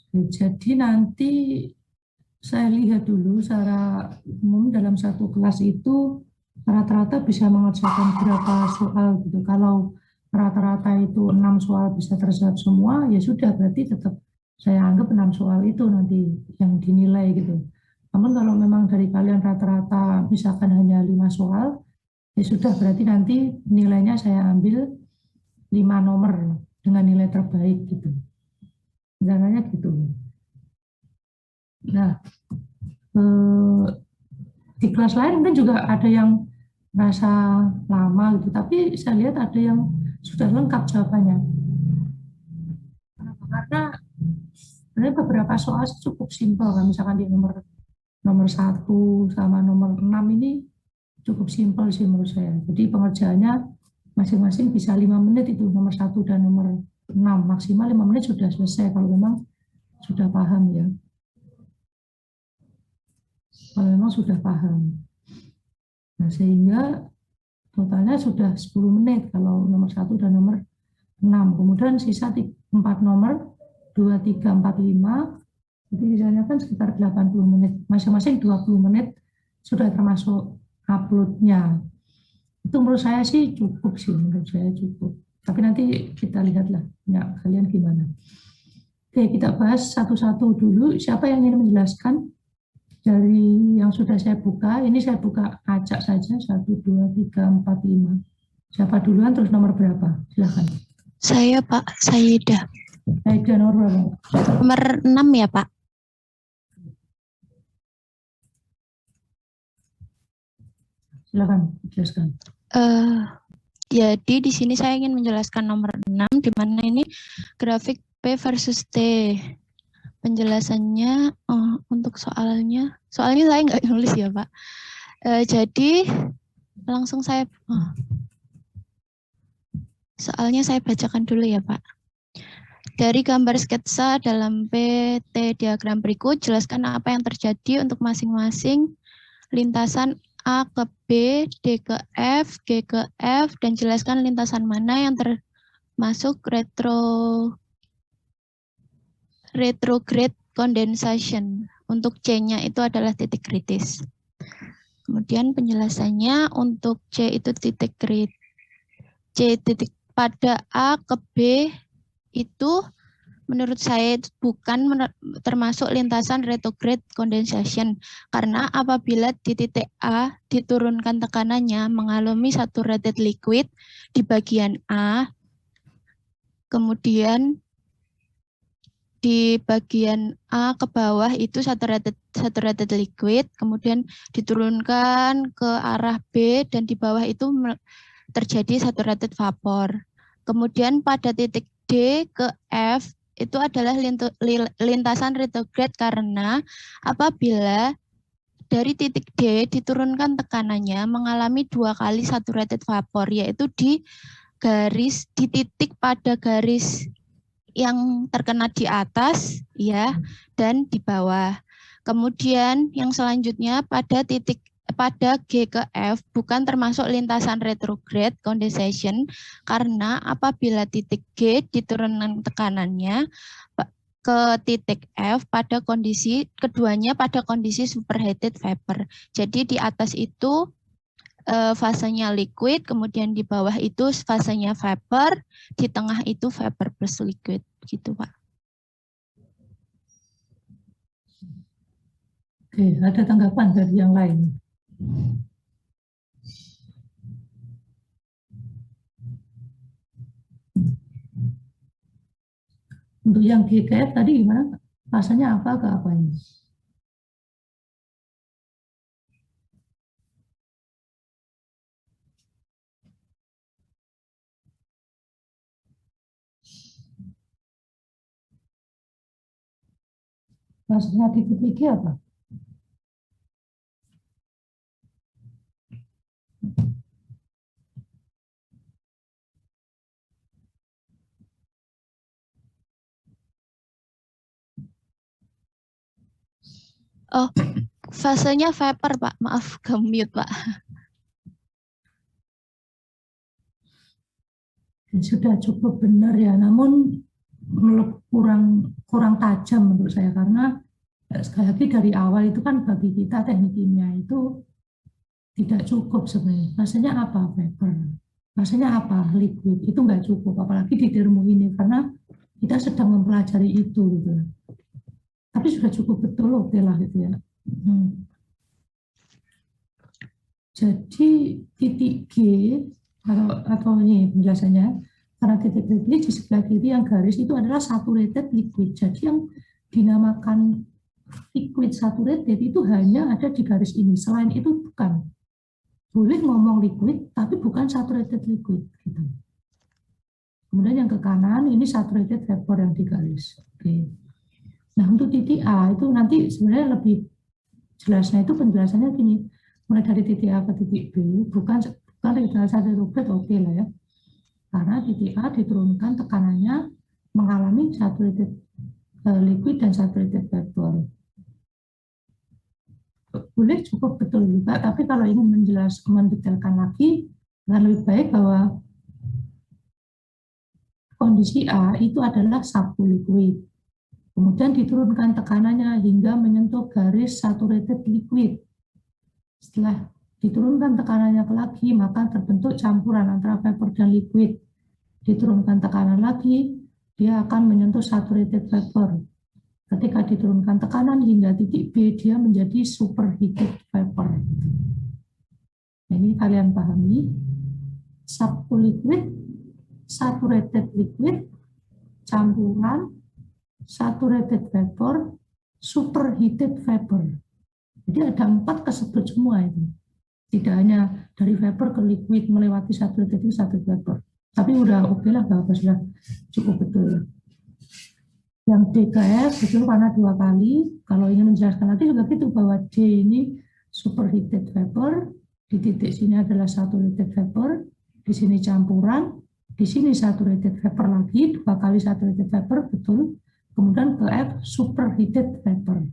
Jadi nanti saya lihat dulu secara umum dalam satu kelas itu rata-rata bisa mengerjakan berapa soal gitu. Kalau rata-rata itu 6 soal bisa terjawab semua, ya sudah berarti tetap saya anggap 6 soal itu nanti yang dinilai gitu. Namun kalau memang dari kalian rata-rata misalkan hanya 5 soal, ya sudah berarti nanti nilainya saya ambil 5 nomor dengan nilai terbaik gitu. Misalnya gitu. Nah, di kelas lain mungkin juga ada yang merasa lama gitu, tapi saya lihat ada yang sudah lengkap jawabannya. Kenapa? Karena sebenarnya beberapa soal cukup simpel kan, misalkan di nomor nomor 1 sama nomor 6 ini cukup simpel sih menurut saya. Jadi pengerjaannya masing-masing bisa 5 menit itu, nomor 1 dan nomor 6 maksimal 5 menit sudah selesai kalau memang sudah paham ya. Kalau memang sudah paham. Nah, sehingga totalnya sudah 10 menit kalau nomor 1 dan nomor 6. Kemudian sisa 4 nomor 2, 3, 4, 5. Jadi sisanya kan sekitar 80 menit. Masing-masing 20 menit sudah termasuk uploadnya. Itu menurut saya sih cukup sih, menurut saya cukup. Tapi nanti kita lihatlah, ya kalian gimana. Oke, kita bahas satu-satu dulu. Siapa yang ingin menjelaskan dari yang sudah saya buka? Ini saya buka acak saja, 1, 2, 3, 4, 5. Siapa duluan, terus nomor berapa? Silahkan. Saya Pak, Saidah. Saidah nomor berapa? Nomor 6 ya Pak. Silakan, jelaskan. Jadi di sini saya ingin menjelaskan nomor 6, di mana ini grafik P versus T. Penjelasannya untuk soalnya saya nggak nulis ya Pak. Jadi langsung soalnya saya bacakan dulu ya Pak. Dari gambar sketsa dalam PT diagram berikut, jelaskan apa yang terjadi untuk masing-masing lintasan A ke B, D ke F, G ke F, dan jelaskan lintasan mana yang termasuk retrograde condensation. Untuk C-nya itu adalah titik kritis. Kemudian penjelasannya untuk C itu titik kritis. C titik pada A ke B itu menurut saya bukan termasuk lintasan retrograde condensation karena apabila di titik A diturunkan tekanannya mengalami saturated liquid di bagian A, kemudian di bagian A ke bawah itu saturated liquid, kemudian diturunkan ke arah B dan di bawah itu terjadi saturated vapor. Kemudian pada titik D ke F itu adalah lintasan retrograde karena apabila dari titik D diturunkan tekanannya mengalami 2 kali saturated vapor, yaitu di titik pada garis yang terkena di atas ya dan di bawah. Kemudian yang selanjutnya pada G ke F bukan termasuk lintasan retrograde condensation karena apabila titik G diturunkan tekanannya ke titik F pada kondisi keduanya pada kondisi superheated vapor. Jadi di atas itu fasenya liquid, kemudian di bawah itu fasenya vapor, di tengah itu vapor plus liquid, gitu Pak. Oke, ada tanggapan dari yang lain? Untuk yang GKF tadi gimana? Rasanya apa ke apa ini? Rasanya titik apa? Oh, fasenya vapor Pak, maaf ke-mute Pak. Sudah cukup benar ya, namun kurang tajam menurut saya, karena sekali lagi dari awal itu kan bagi kita teknik kimia itu tidak cukup sebenarnya. Rasanya apa vapor, rasanya apa liquid, itu nggak cukup, apalagi di termo ini karena kita sedang mempelajari itu gitu. Tapi sudah cukup betul, oke lah gitu ya. Jadi titik G atau ini penjelasannya, karena titik G di sebelah kiri yang garis itu adalah saturated liquid. Jadi yang dinamakan liquid saturated itu hanya ada di garis ini. Selain itu bukan. Boleh ngomong liquid, tapi bukan saturated liquid. Gitu. Kemudian yang ke kanan ini saturated vapor yang di garis. Oke. Nah untuk titik A itu nanti sebenarnya lebih jelasnya itu penjelasannya gini. Mulai dari titik A ke titik B, bukan saturated liquid, oke lah ya. Karena titik A diturunkan tekanannya mengalami saturated liquid dan saturated vapor. Boleh cukup betul juga, tapi kalau ingin mendetailkan lagi, lebih baik bahwa kondisi A itu adalah subliquid. Kemudian diturunkan tekanannya hingga menyentuh garis saturated liquid. Setelah diturunkan tekanannya lagi, maka terbentuk campuran antara vapor dan liquid. Diturunkan tekanan lagi, dia akan menyentuh saturated vapor. Ketika diturunkan tekanan hingga titik B, dia menjadi superheated vapor. Ini kalian pahami. Subliquid, saturated liquid, campuran, saturated vapor, superheated vapor. Jadi ada 4 kesebut semua itu. Tidak hanya dari vapor ke liquid melewati saturated itu satu vapor. Tapi udah oke lah, Bapak sudah cukup betul. Yang D ke F betul karena 2 kali. Kalau ingin menjelaskan lagi juga gitu bahwa D ini superheated vapor, di titik sini adalah saturated vapor, di sini campuran, di sini saturated vapor lagi, 2 kali saturated vapor betul. Kemudian ke F superheated vapor.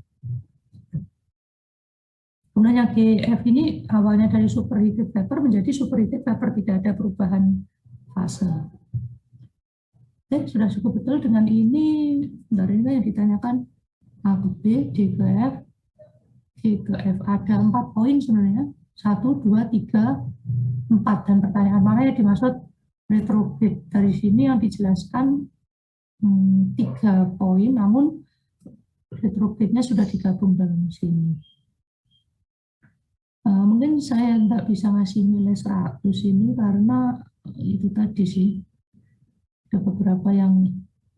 Kemudian yang GF ini awalnya dari superheated vapor menjadi superheated vapor, tidak ada perubahan fase. Oke, sudah cukup betul dengan ini. Dari ini yang ditanyakan A ke B, D ke F, G ke F. Ada 4 poin sebenarnya. 1, 2, 3, 4. Dan pertanyaan mana yang dimaksud retrograde. Dari sini yang dijelaskan 3 poin, namun retrograde-nya sudah digabung dalam sini. Mungkin saya nggak bisa ngasih nilai 100 ini karena itu tadi sih. Ada beberapa yang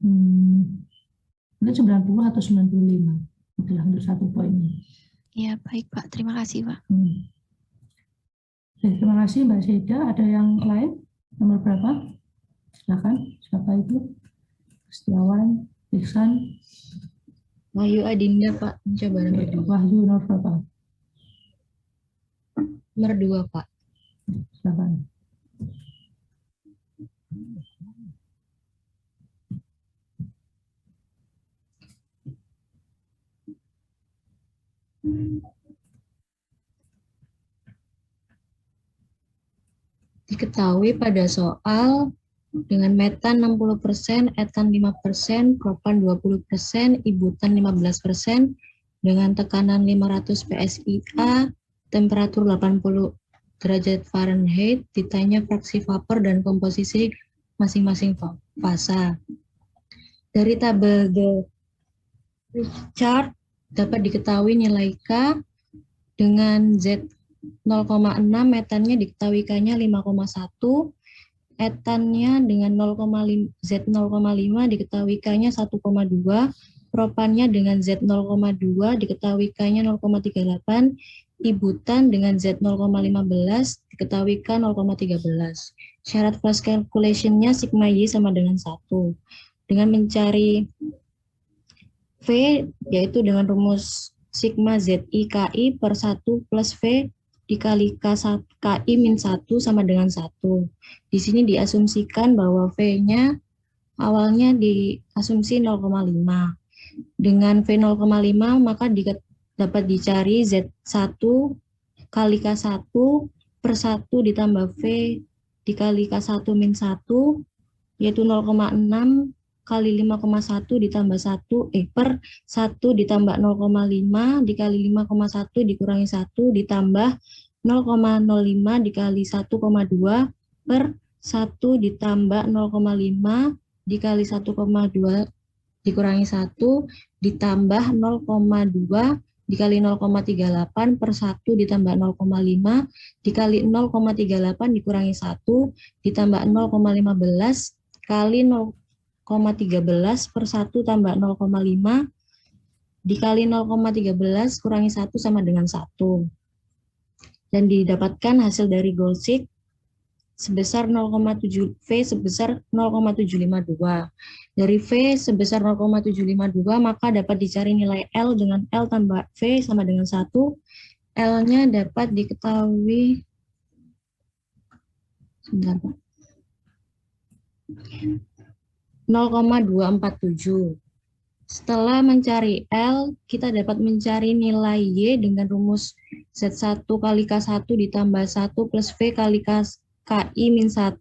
mungkin 90 atau 95 untuk 1 poin ini. Ya, baik Pak. Terima kasih Pak. Oke, terima kasih Mbak Seda. Ada yang lain? Nomor berapa? Silakan. Siapa itu? Setiawan, Iksan. Wahyu Adinda Pak. Coba nomor 2. Wahyu nomor berapa? Nomor 2 Pak. Silakan. Diketahui pada soal dengan metan 60%, etan 5%, propan 20%, ibutan 15%, dengan tekanan 500 PSIA, temperatur 80 derajat Fahrenheit, ditanya fraksi vapor dan komposisi masing-masing fasa. Dari tabel the chart dapat diketahui nilai K dengan Z 0,6, metannya diketahui K-nya 5,1, etannya dengan Z 0,5 diketahui K-nya 1,2, propannya dengan Z 0,2 diketahui K-nya 0,38, ibutan dengan Z 0,15 diketahui K 0,13. Syarat flash calculation-nya sigma Y sama dengan 1. Dengan mencari V, yaitu dengan rumus sigma ZI KI per 1 plus V dikali KI min 1 sama dengan 1. Di sini diasumsikan bahwa V-nya awalnya diasumsi 0,5. Dengan V 0,5 maka dapat dicari Z1 kali K1 per 1 ditambah V dikali K1 min 1, yaitu 0,6 kali 5,1 ditambah 1, per 1 ditambah 0,5 dikali 5,1 dikurangi 1 ditambah 0,05 dikali 1,2 per 1 ditambah 0,5 dikali 1,2 dikurangi 1 ditambah 0,2 dikali 0,38 per 1 ditambah 0,5 dikali 0,38 dikurangi 1 ditambah 0,15 kali 0,13 per 1 tambah 0,5 dikali 0,13 kurangi 1 sama dengan 1. Dan didapatkan hasil dari Gold-Seek sebesar 0,7 V sebesar 0,752. Dari V sebesar 0,752 maka dapat dicari nilai L dengan L tambah V sama dengan 1. L-nya dapat diketahui sebentar, Pak. 0,247. Setelah mencari L, kita dapat mencari nilai Y dengan rumus Z1 kali K1 ditambah 1 plus V kali KI min 1.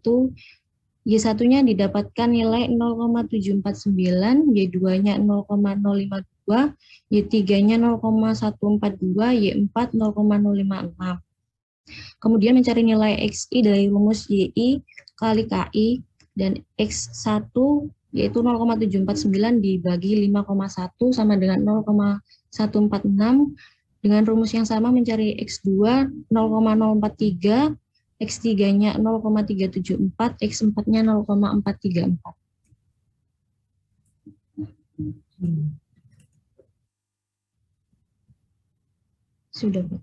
Y1-nya didapatkan nilai 0,749, Y2-nya 0,052, Y3-nya 0,142, Y4 0,056. Kemudian mencari nilai XI dari rumus YI kali KI dan X1 yaitu 0,749 dibagi 5,1 sama dengan 0,146. Dengan rumus yang sama mencari X2 0,043, X3-nya 0,374, X4-nya 0,434. Sudah, Pak.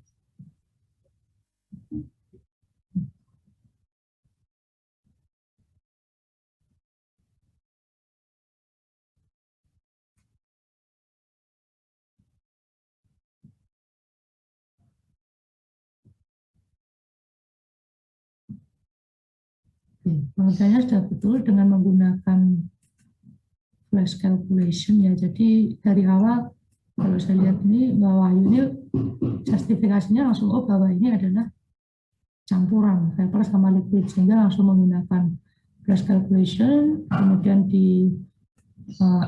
Pengertiannya sudah betul dengan menggunakan flash calculation ya. Jadi dari awal kalau saya lihat ini bahwa ini justifikasinya langsung bahwa ini adalah campuran vapor sama liquid sehingga langsung menggunakan flash calculation kemudian di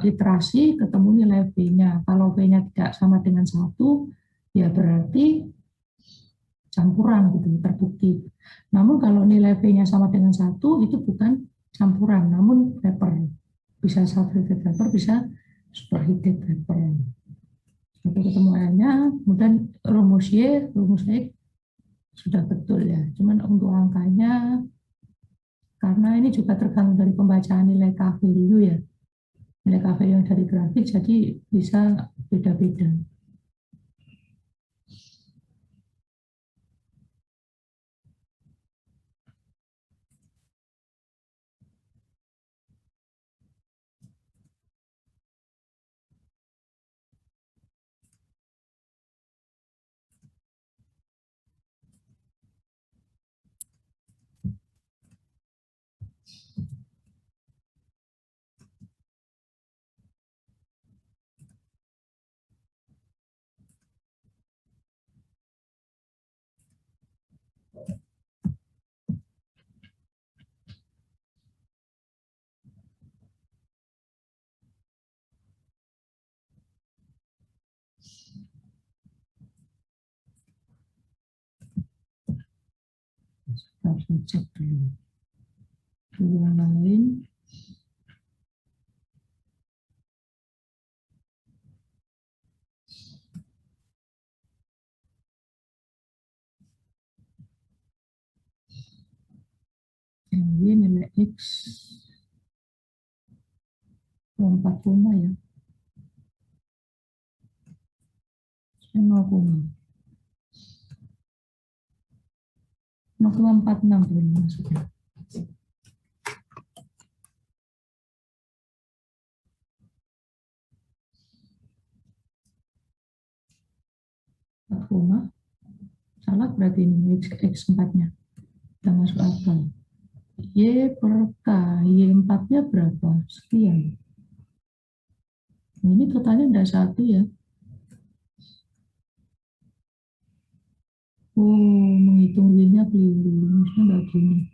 iterasi ketemu nilai V-nya. Kalau V-nya tidak sama dengan 1 ya berarti campuran gitu terbukti. Namun kalau nilai V-nya sama dengan 1 itu bukan campuran, namun vapor. Bisa saturated vapor, bisa superheated vapor. Sampai ketemu L-nya, kemudian rumus Y, rumus X sudah betul ya. Cuman untuk angkanya karena ini juga tergantung dari pembacaan nilai K value ya. Nilai K value yang dari grafik jadi bisa beda-beda. Langsung cek dulu. Yang lain. Ini nilai X 4 ya. 0,46 ini maksudnya. Salah berarti ini X4-nya. Kita masuk akal. Y per K, Y4-nya berapa? Sekian. Ini totalnya tidak 1 ya. Oh, menghitung Y-nya keliru. Maksudnya enggak gini.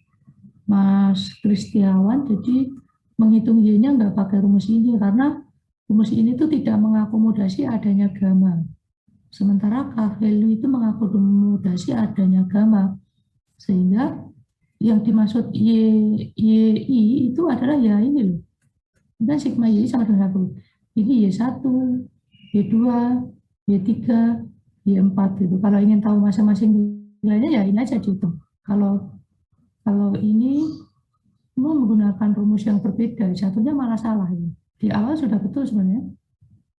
Mas Kristiawan jadi menghitung Y-nya nggak pakai rumus ini, karena rumus ini tuh tidak mengakomodasi adanya gamma. Sementara K-value itu mengakomodasi adanya gamma. Sehingga yang dimaksud YI itu adalah ya ini loh. Dan sigma Y sama dengan 1. Ini Y1, Y2, Y3, Y4 gitu. Kalau ingin tahu masing-masing nilainya ya ini aja dihitung. Kalau ini mau menggunakan rumus yang berbeda, satunya malah salah. Ya. Di awal sudah betul sebenarnya,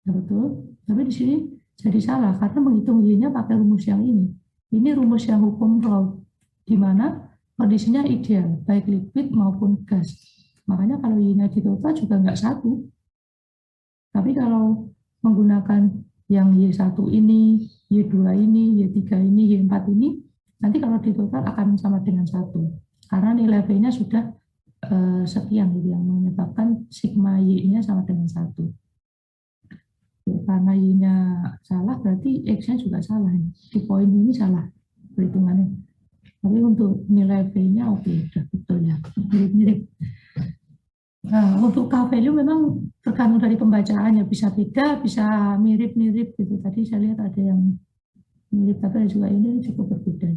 sudah betul, tapi di sini jadi salah karena menghitung Y-nya pakai rumus yang ini. Ini rumus yang hukum Raoult, di mana kondisinya ideal, baik liquid maupun gas. Makanya kalau Y-nya di total juga nggak satu. Tapi kalau menggunakan yang Y1 ini, Y2 ini, Y3 ini, Y4 ini, nanti kalau di total akan sama dengan 1. Karena nilai V-nya sudah sekian gitu, yang menyebabkan sigma Y-nya sama dengan 1. Ya, karena Y-nya salah, berarti X-nya juga salah. Di poin ini salah perhitungannya. Tapi untuk nilai V-nya oke, sudah betul ya. Mirip-mirip. Nah, untuk K-value memang tergantung dari pembacaannya. Bisa beda, bisa mirip-mirip gitu. Tadi saya lihat ada yang mirip, tapi ada juga ini cukup berbeda.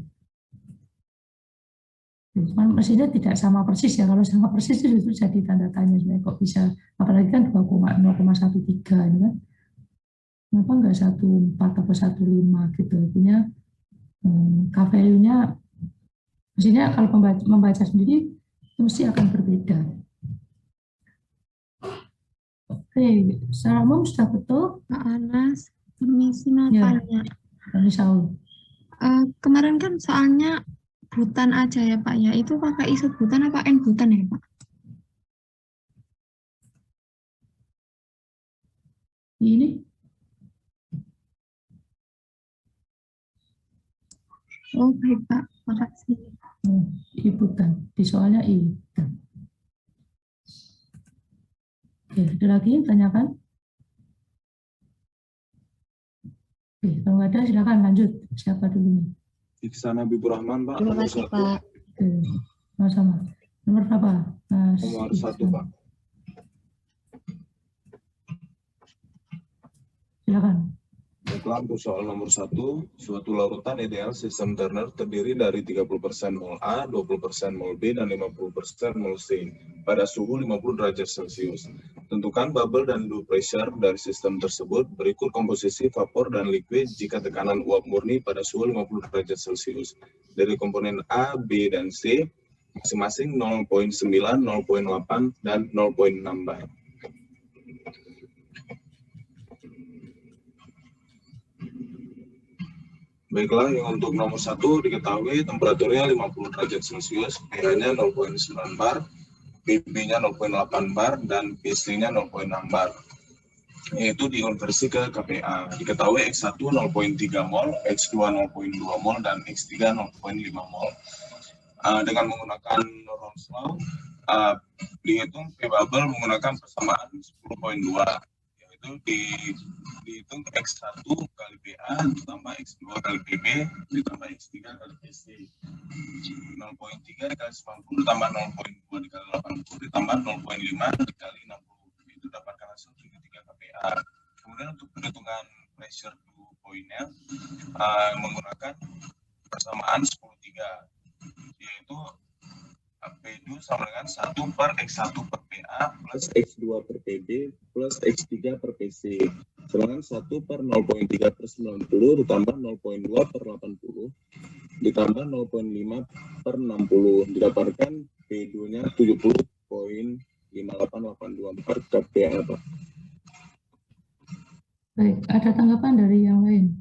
Cuman mesinnya tidak sama persis ya. Kalau sama persis itu justru jadi tanda tanya sebenarnya kok bisa, apalagi kan 2,0,13 ini kan. Kenapa enggak 1,4 atau 1,5 gitu. Artinya K-value-nya mesinnya kalau membaca sendiri mesti akan berbeda. Oke, secara umum sudah betul. Pak Anas, permisi mau Ya. tanya. Kami Saul. Kemarin kan soalnya butan aja ya Pak ya, itu pakai iso butan apa N butan ya Pak? Ini Oh baik Pak, makasih. ibutan, di soalnya ibutan. Oke, ada lagi yang tanyakan? Oke, kalau nggak ada silakan lanjut. Siapa dulu nih? Iksan Habibur Rahman, Pak. Terima Nomor kasih, 1. Pak. Oke, sama-sama. Nomor berapa? Mas Nomor 1, Iksan. Pak. Silakan. Baiklah, untuk soal nomor 1, suatu larutan ideal sistem Turner terdiri dari 30% mol A, 20% mol B, dan 50% mol C pada suhu 50 derajat Celcius. Tentukan bubble dan dew pressure dari sistem tersebut. Berikut komposisi vapor dan liquid jika tekanan uap murni pada suhu 50 derajat Celcius. Dari komponen A, B, dan C, masing-masing 0,9, 0,8, dan 0,6 bar. Baiklah, yang untuk nomor 1 diketahui temperaturnya 50 derajat Celcius, pH-nya 0,9 bar, PB-nya 0,8 bar, dan PC-nya 0,6 bar. Yaitu dikonversi ke KPA. Diketahui X1 0,3 mol, X2 0,2 mol, dan X3 0,5 mol. Dengan menggunakan Raoult's law, dihitung P bubble menggunakan persamaan 10,2. Yaitu dihitung X1 kali PA ditambah X2 kali PB ditambah X3 kali PC. 0,3 dikali 90 ditambah 0,2 dikali 80 ditambah 0,5 dikali 60. Itu dapatkan hasil 3 KPA. Kemudian untuk perhitungan pressure dew point-nya menggunakan persamaan 10,3, yaitu P2 sama dengan 1 per X1 per PA plus X2 per PB plus X3 per PC. Sedangkan 1 per 0,3 per 90 ditambah 0,2 per 80 ditambah 0,5 per 60 didapatkan P2-nya 70,58824 KPA, Pak. Baik, ada tanggapan dari yang lain?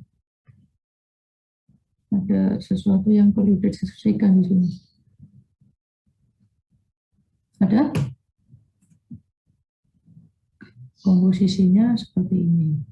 Ada sesuatu yang perlu disesuaikan di sini? Ada? Komposisinya seperti ini.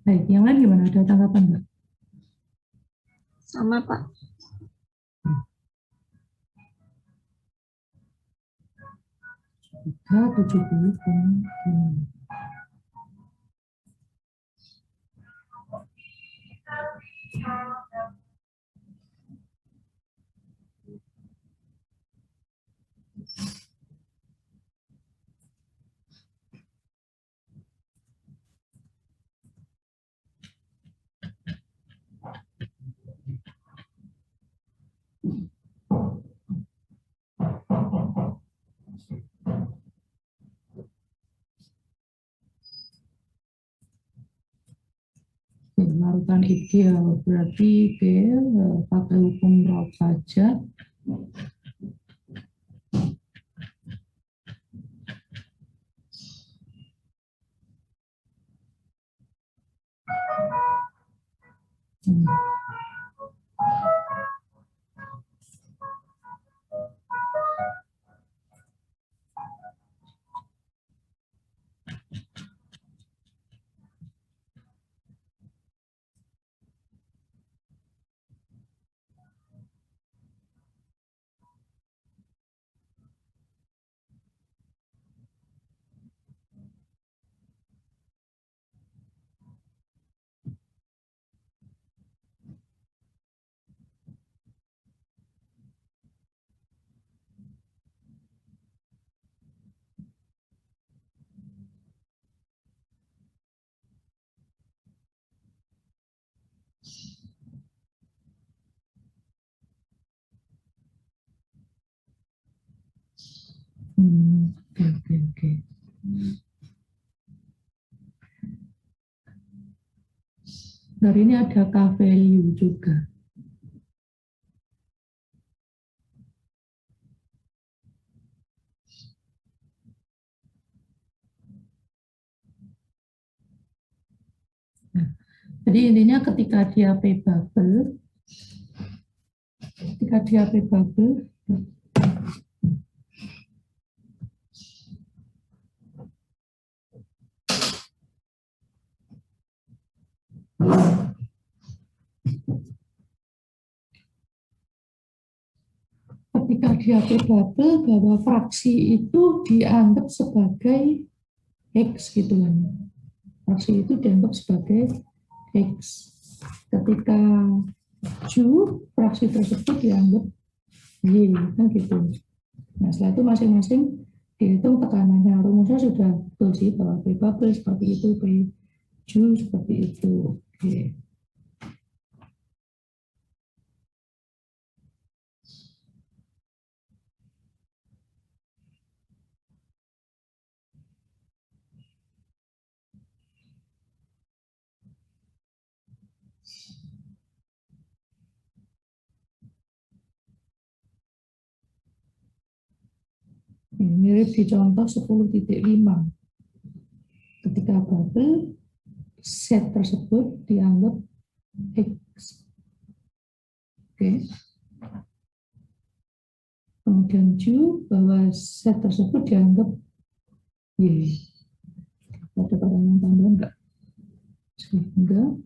Baik, yang lain gimana? Ada tanggapan nggak? Sama Pak. Tiga 70,5. Larutan ideal berarti B pakai hukum Raoult saja. Oke. Dari ini ada K-value juga. Nah, jadi intinya ketika dia P-bubble, bahwa fraksi itu dianggap sebagai X gitu kan. Fraksi itu dianggap sebagai X. Ketika Q, fraksi tersebut dianggap Y, kan gitu. Nah, setelah itu masing-masing dihitung tekanannya. Rumusnya sudah betul sih, bahwa P bubble seperti itu, P Q seperti itu. Oke. Ini mirip di contoh 10.5. Ketika bubble, set tersebut dianggap X. Oke. Kemudian Q, bahwa set tersebut dianggap Y. Ada pertanyaan tambahan enggak? Sehingga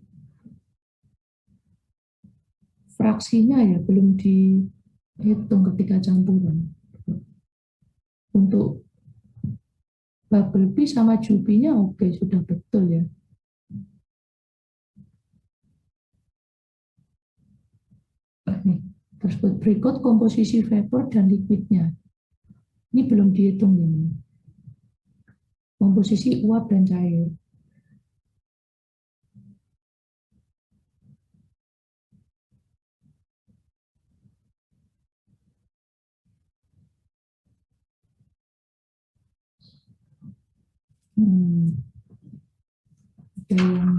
fraksinya ya belum dihitung ketika campuran. Untuk bubble B sama Jupi-nya oke, sudah betul ya. Nih, tersebut berikut komposisi vapor dan liquidnya. Ini belum dihitung ini. Komposisi uap dan cair. Ada yang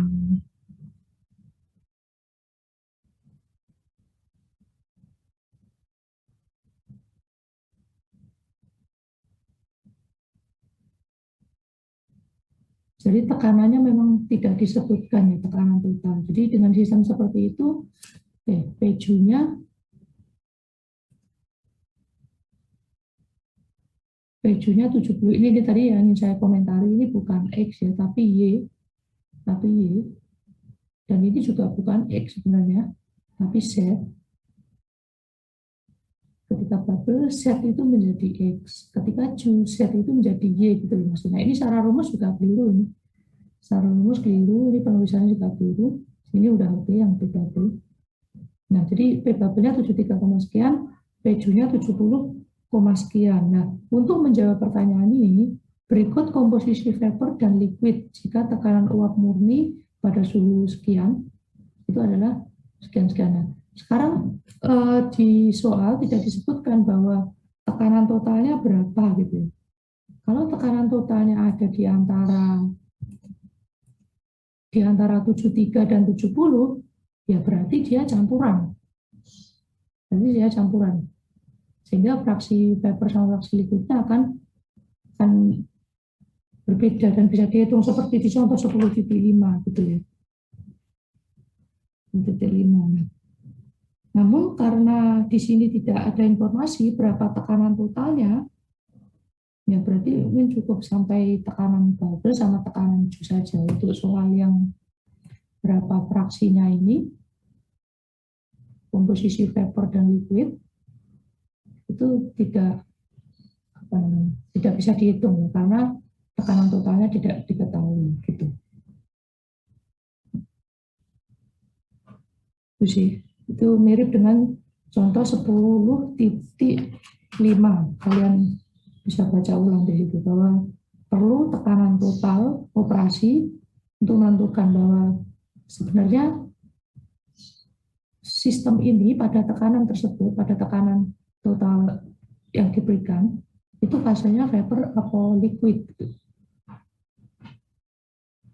jadi tekanannya memang tidak disebutkan ya, tekanan total. Jadi dengan sistem seperti itu, PJ-nya PJ-nya 70. Ini tadi yang ingin saya komentari, ini bukan X ya, tapi Y. Dan ini juga bukan X sebenarnya, tapi Z. Ketika bubble, Z itu menjadi X. Ketika Q, Z itu menjadi Y gitu loh maksudnya. Ini secara rumus juga keliru ini. Secara rumus keliru, ini penulisannya juga keliru. Ini udah oke yang P bubble. Nah, jadi P bubble-nya 73, sekian, P-nya 70, sekian. Nah, untuk menjawab pertanyaan ini, berikut komposisi vapor dan liquid jika tekanan uap murni pada suhu sekian, itu adalah sekian-sekian. Nah, sekarang di soal tidak disebutkan bahwa tekanan totalnya berapa gitu. Kalau tekanan totalnya ada di antara 73 dan 70, ya berarti dia campuran. Sehingga fraksi vapor sama fraksi liquidnya akan berbeda dan bisa dihitung seperti di contoh 10,5 gitu ya. 10,5. Namun karena di sini tidak ada informasi berapa tekanan totalnya, ya berarti mungkin cukup sampai tekanan bubble sama tekanan Q saja. Untuk soal yang berapa fraksinya ini, komposisi vapor dan liquid, itu tidak bisa dihitung karena tekanan totalnya tidak diketahui gitu. Itu sih, itu mirip dengan contoh 10.5. Kalian bisa baca ulang di situ bahwa perlu tekanan total operasi untuk menentukan bahwa sebenarnya sistem ini pada tekanan tersebut, pada tekanan total yang diberikan, itu fasenya vapor atau liquid.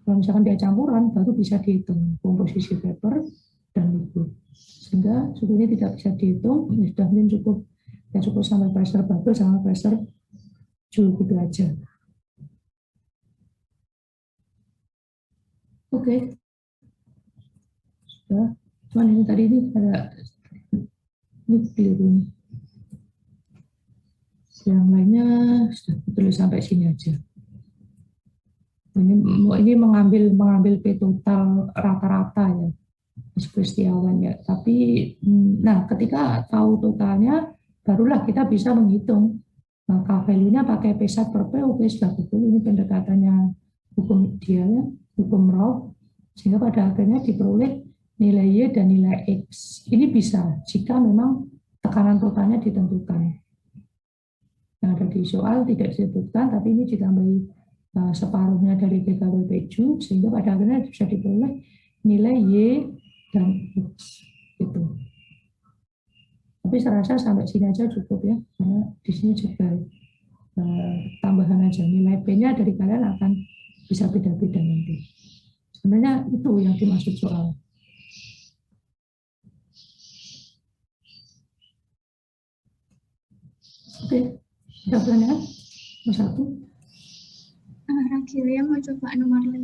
Kalau misalkan dia campuran, baru bisa dihitung komposisi vapor dan liquid. Sehingga sebetulnya tidak bisa dihitung, ini sudah mungkin cukup sampai pressure bubble sama pressure Q gitu aja. Oke. Sudah. Cuman ini tadi ini ada keliru. Yang lainnya sudah tulis sampai sini aja. Ini mengambil P total rata-rata ya, Mas Kristiawan ya. Tapi, nah ketika tahu totalnya, barulah kita bisa menghitung. Nah, K-value-nya pakai P1 per P, oke sudah betul. Ini pendekatannya hukum idealnya, hukum Raw, sehingga pada akhirnya diperoleh nilai Y dan nilai X. Ini bisa jika memang tekanan totalnya ditentukan. Yang ada di soal tidak disebutkan, tapi ini ditambahi separuhnya dari PKW PQ, sehingga pada akhirnya bisa diperoleh nilai Y dan X. Gitu. Tapi saya rasa sampai sini aja cukup ya, karena di sini juga tambahan aja. Nilai P-nya dari kalian akan bisa beda-beda nanti. Sebenarnya itu yang dimaksud soal. Oke, ada pertanyaan? Nomor 1. Rakilia mau coba nomor 5.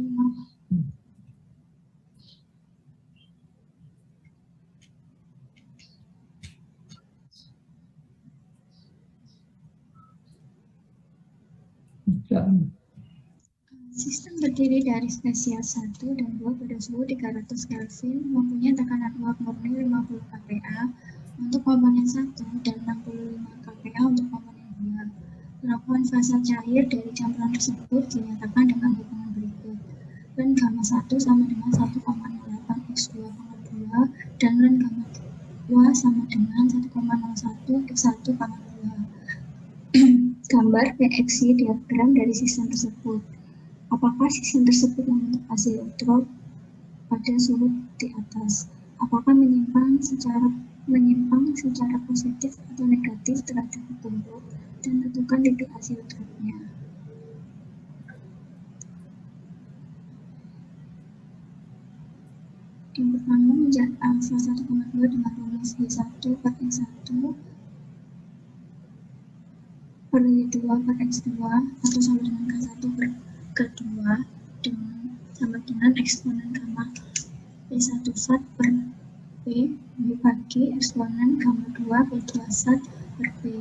Sistem terdiri dari spesies 1 dan 2 pada suhu 300 Kelvin mempunyai tekanan uap murni 50 kPa untuk komponen 1 dan 65 kPa untuk komponen 2. Lakukan fase cair dari campuran tersebut dinyatakan dengan hitungan berikut. Ren gamma 1 sama dengan 1,08 X 2,2 dan ren gamma 2 sama dengan 1,01 X 1,2. Gambar PXY diagram dari sistem tersebut. Apakah sistem tersebut membentuk azeotrop pada suhu di atas? Apakah menyimpang secara positif atau negatif terhadap hukum Bohr, dan tentukan titik azeotropnya. Yang pertama, menjadi alfa 1,2 dengan rumus Y1 per X1 per Y2 per X2 atau sama dengan K1 per K2 sama dengan eksponen gamma P1 sat per P dibagi eksponen gamma 2 P2 sat per P,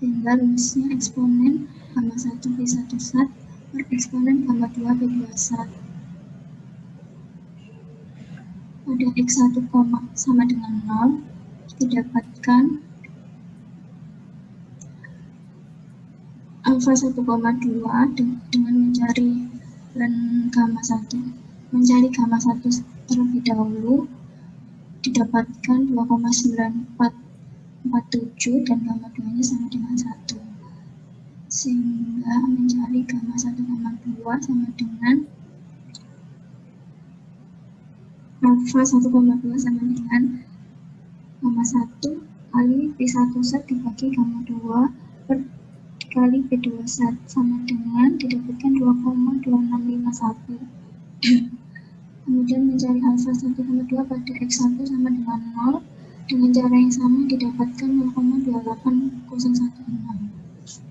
sehingga rumusnya eksponen gamma 1 P1 sat per eksponen gamma 2 P2 sat. pada X1, sama dengan 0, didapatkan alfa 1,2 dengan mencari dan gamma 1. Mencari gamma 1 terlebih dahulu, didapatkan 2,9447 dan gamma 2-nya sama dengan 1. Sehingga mencari gamma 1,2 sama dengan alfa 1,2 sama dengan gamma 1 kali P1 set dibagi gamma 2 per kali P2 set sama dengan didapatkan 2,2651. Kemudian mencari alfa 1,2 pada X1 sama dengan 0 dengan cara yang sama didapatkan 0,28016.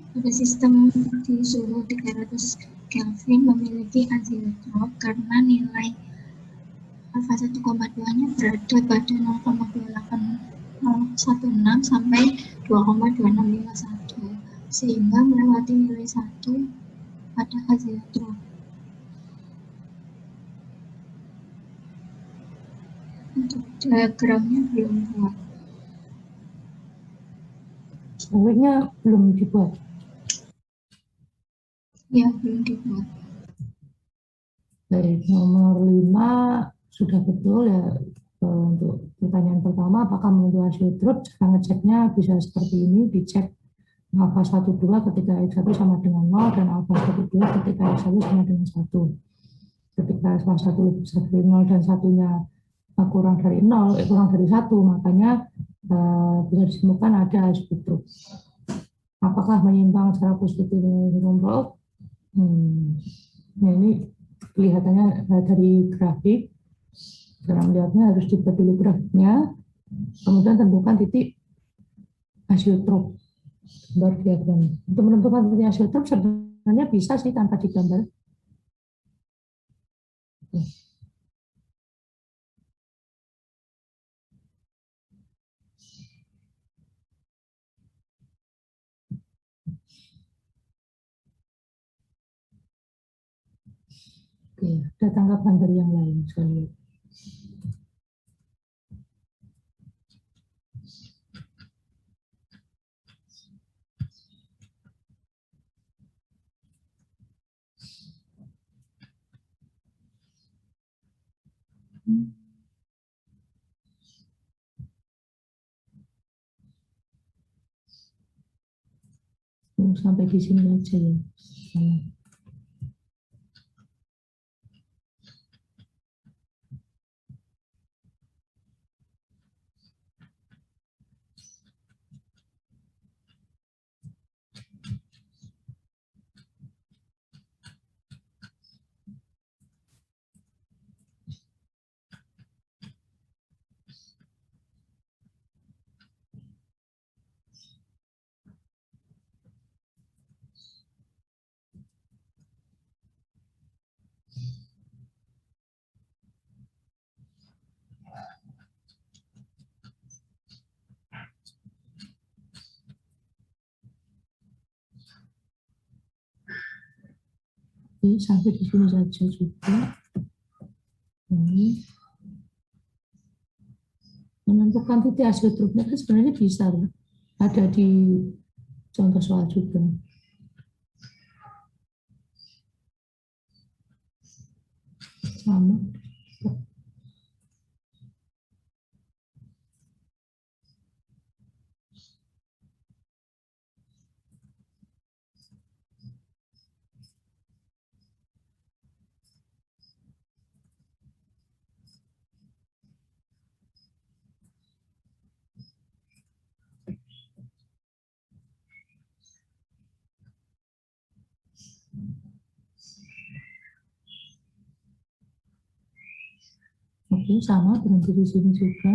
Pada sistem di suhu 300 Kelvin memiliki azeotrop karena nilai alfa 1,2-nya berada pada 0,28016 sampai 2,2651 sehingga melewati nilai 1 pada azeotrop. Untuk diagramnya belum buat. Sebenarnya belum dibuat. Ya, belum dibuat. Baik, nomor 5 sudah betul ya. Untuk pertanyaan pertama, apakah menentu azeotrop? Cara ngeceknya bisa seperti ini, dicek alfa 12 ketika X1 sama dengan 0 dan alfa 12 ketika X1 sama dengan 1. Ketika alfa 1 lebih besar dari 0 dan satunya kurang dari 0, kurang dari 1, makanya bisa ditemukan ada azeotrop. Apakah menyimpang secara positif kontrol? Nah, ini kelihatannya dari grafik. Cara melihatnya harus dibuat dulu grafiknya, kemudian tentukan titik azeotrop. Baru diagram. Untuk menentukan titik azeotrop sebenarnya bisa sih tanpa digambar. Oke, ada tanggapan dari yang lain, saya lihat. Sampai di sini aja ya. Oke, sampai di sini saja juga. Menentukan titik azeotropnya kan sebenarnya bisa, ada di contoh soal juga. Sama. Oke, sama berhenti di sini juga.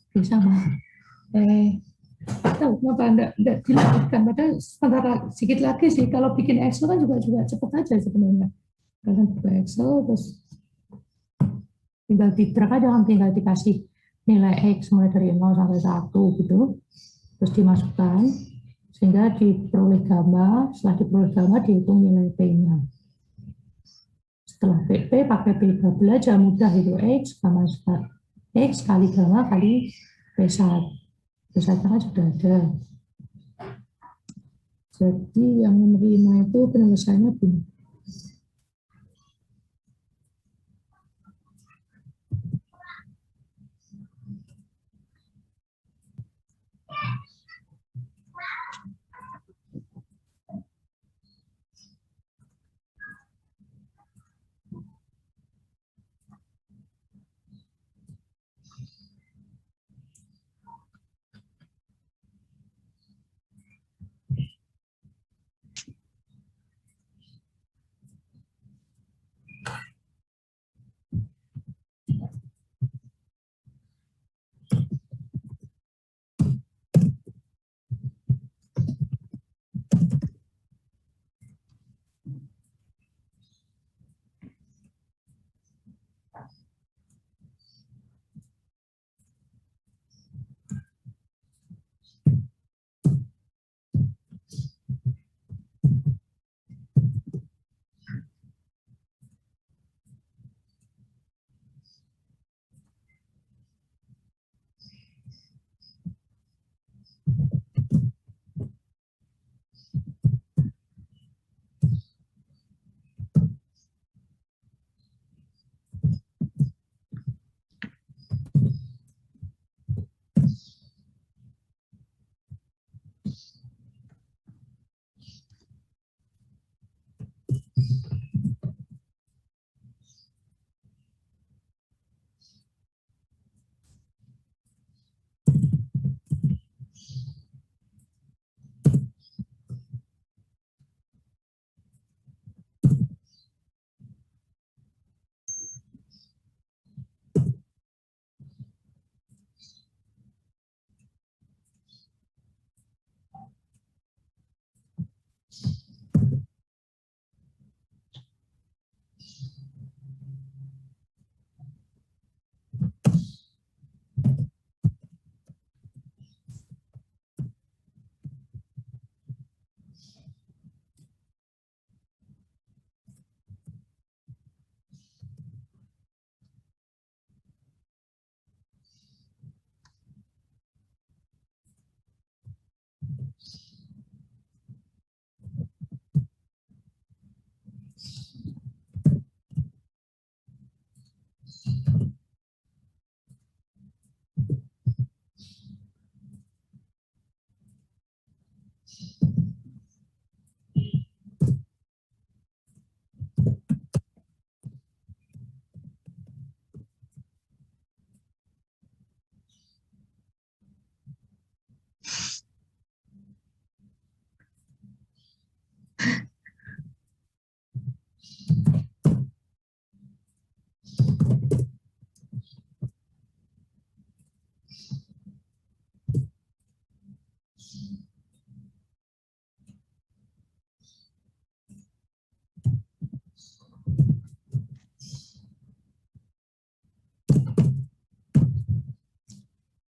Oke, sama. Tahu kenapa enggak dilakukan? Padahal sebentar sedikit lagi sih. Kalau bikin Excel kan juga cepat aja sebenarnya. Kalian buka Excel terus tinggal drag aja, tinggal dikasih nilai X mulai dari 0 sampai 1 gitu, terus dimasukkan sehingga diperoleh gamma. Setelah diperoleh gamma dihitung nilai P-nya. Setelah P pakai P double aja, mudah itu. X gamma X kali gamma kali P1. P1 kan sudah ada. Jadi yang menerima itu penyelesaiannya begini.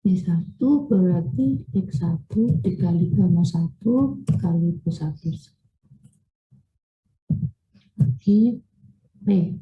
Y1 berarti X1 dikali gamma 1 kali P1 bagi P.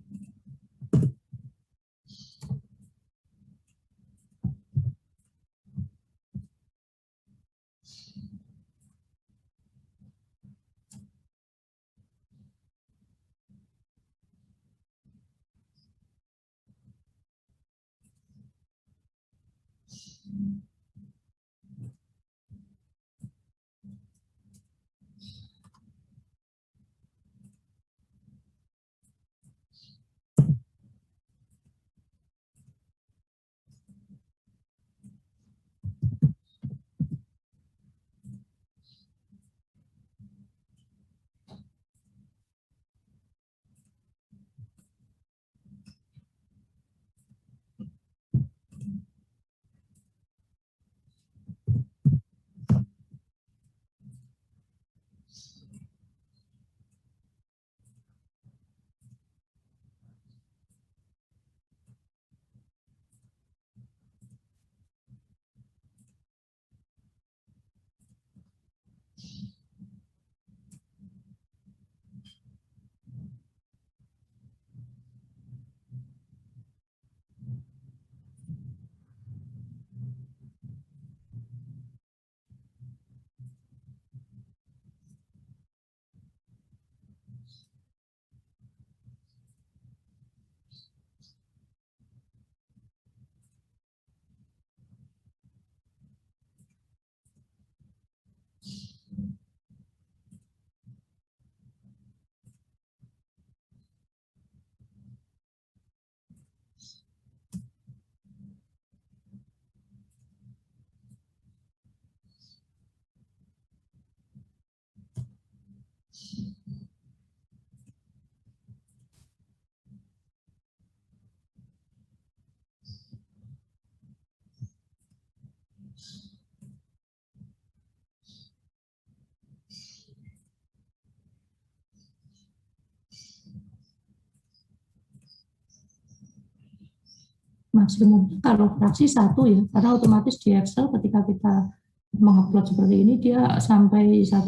Maksimum kalau fraksi 1 ya, karena otomatis di Excel ketika kita mengupload seperti ini dia sampai 1,2,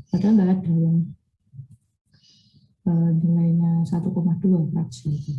padahal nggak ada yang nilainya 1,2 fraksi itu.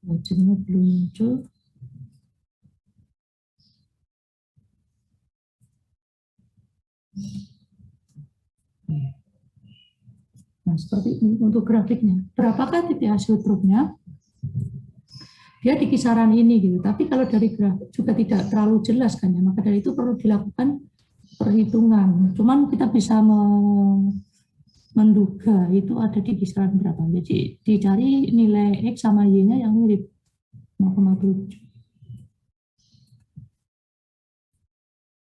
Wajibnya belum muncul. Nah, seperti ini untuk grafiknya. Berapakah titik asyutrupnya? Dia di kisaran ini gitu. Tapi kalau dari grafik juga tidak terlalu jelas kan ya. Maka dari itu perlu dilakukan perhitungan. Cuman kita bisa menduga itu ada di kisaran berapa. Jadi dicari nilai X sama Y-nya yang mirip 0,7.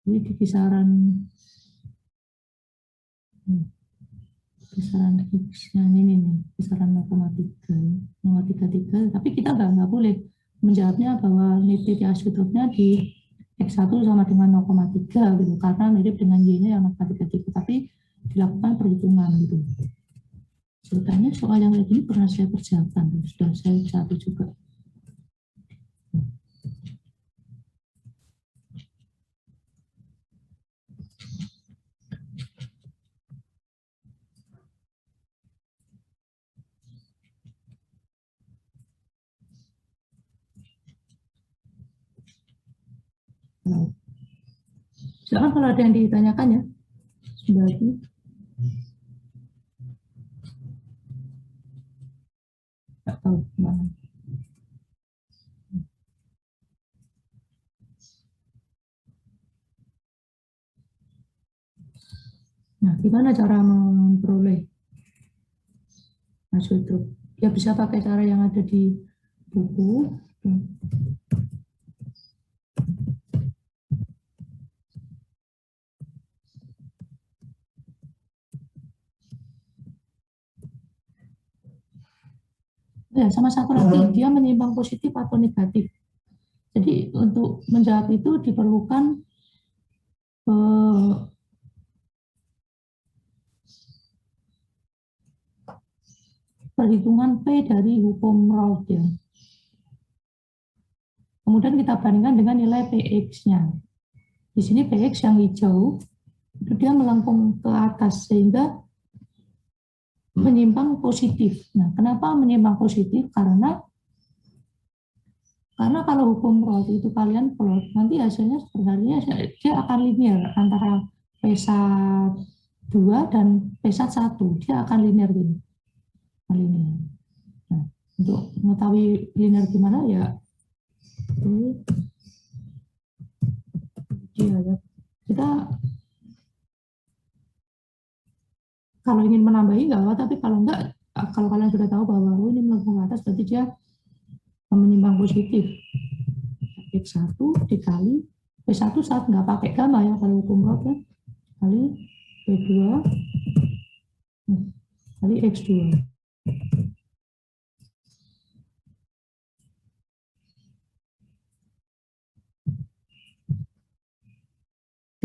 Jadi di kisaran X yang ini nih, kisaran 0,33. Tapi kita nggak boleh menjawabnya bahwa titik asyutrupnya di X1 sama dengan 0,3 gitu, karena mirip dengan Y-nya yang 0,33. Tapi dilakukan perhitungan gitu. Sebetulnya soal yang kayak gini pernah saya persiapkan, sudah saya satu juga. Nah, silakan kalau ada yang ditanyakan ya. Sudah lagi. Nggak tahu gimana. Nah, gimana cara memperoleh asyutrup? Ya bisa pakai cara yang ada di buku. Ya, sama satu lagi, dia menyimpang positif atau negatif. Jadi untuk menjawab itu diperlukan perhitungan P dari hukum Raoult ya. Kemudian kita bandingkan dengan nilai PX-nya. Di sini PX yang hijau itu dia melengkung ke atas sehingga menyimpang positif. Nah, kenapa menyimpang positif? Karena kalau hukum Raoult itu kalian plot, nanti hasilnya sebenarnya dia akan linear antara P2 dan P1. Dia akan linear gini. Linear. Nah, untuk mengetahui linear gimana ya, kita kalau ingin menambahi nggak apa, tapi kalau enggak, kalau kalian sudah tahu bahwa ini melengkung ke atas, berarti dia menyimpang positif. X1 dikali P1 saat nggak pakai gamma ya, kalau hukum Raoult ya, kali P2 kali X2.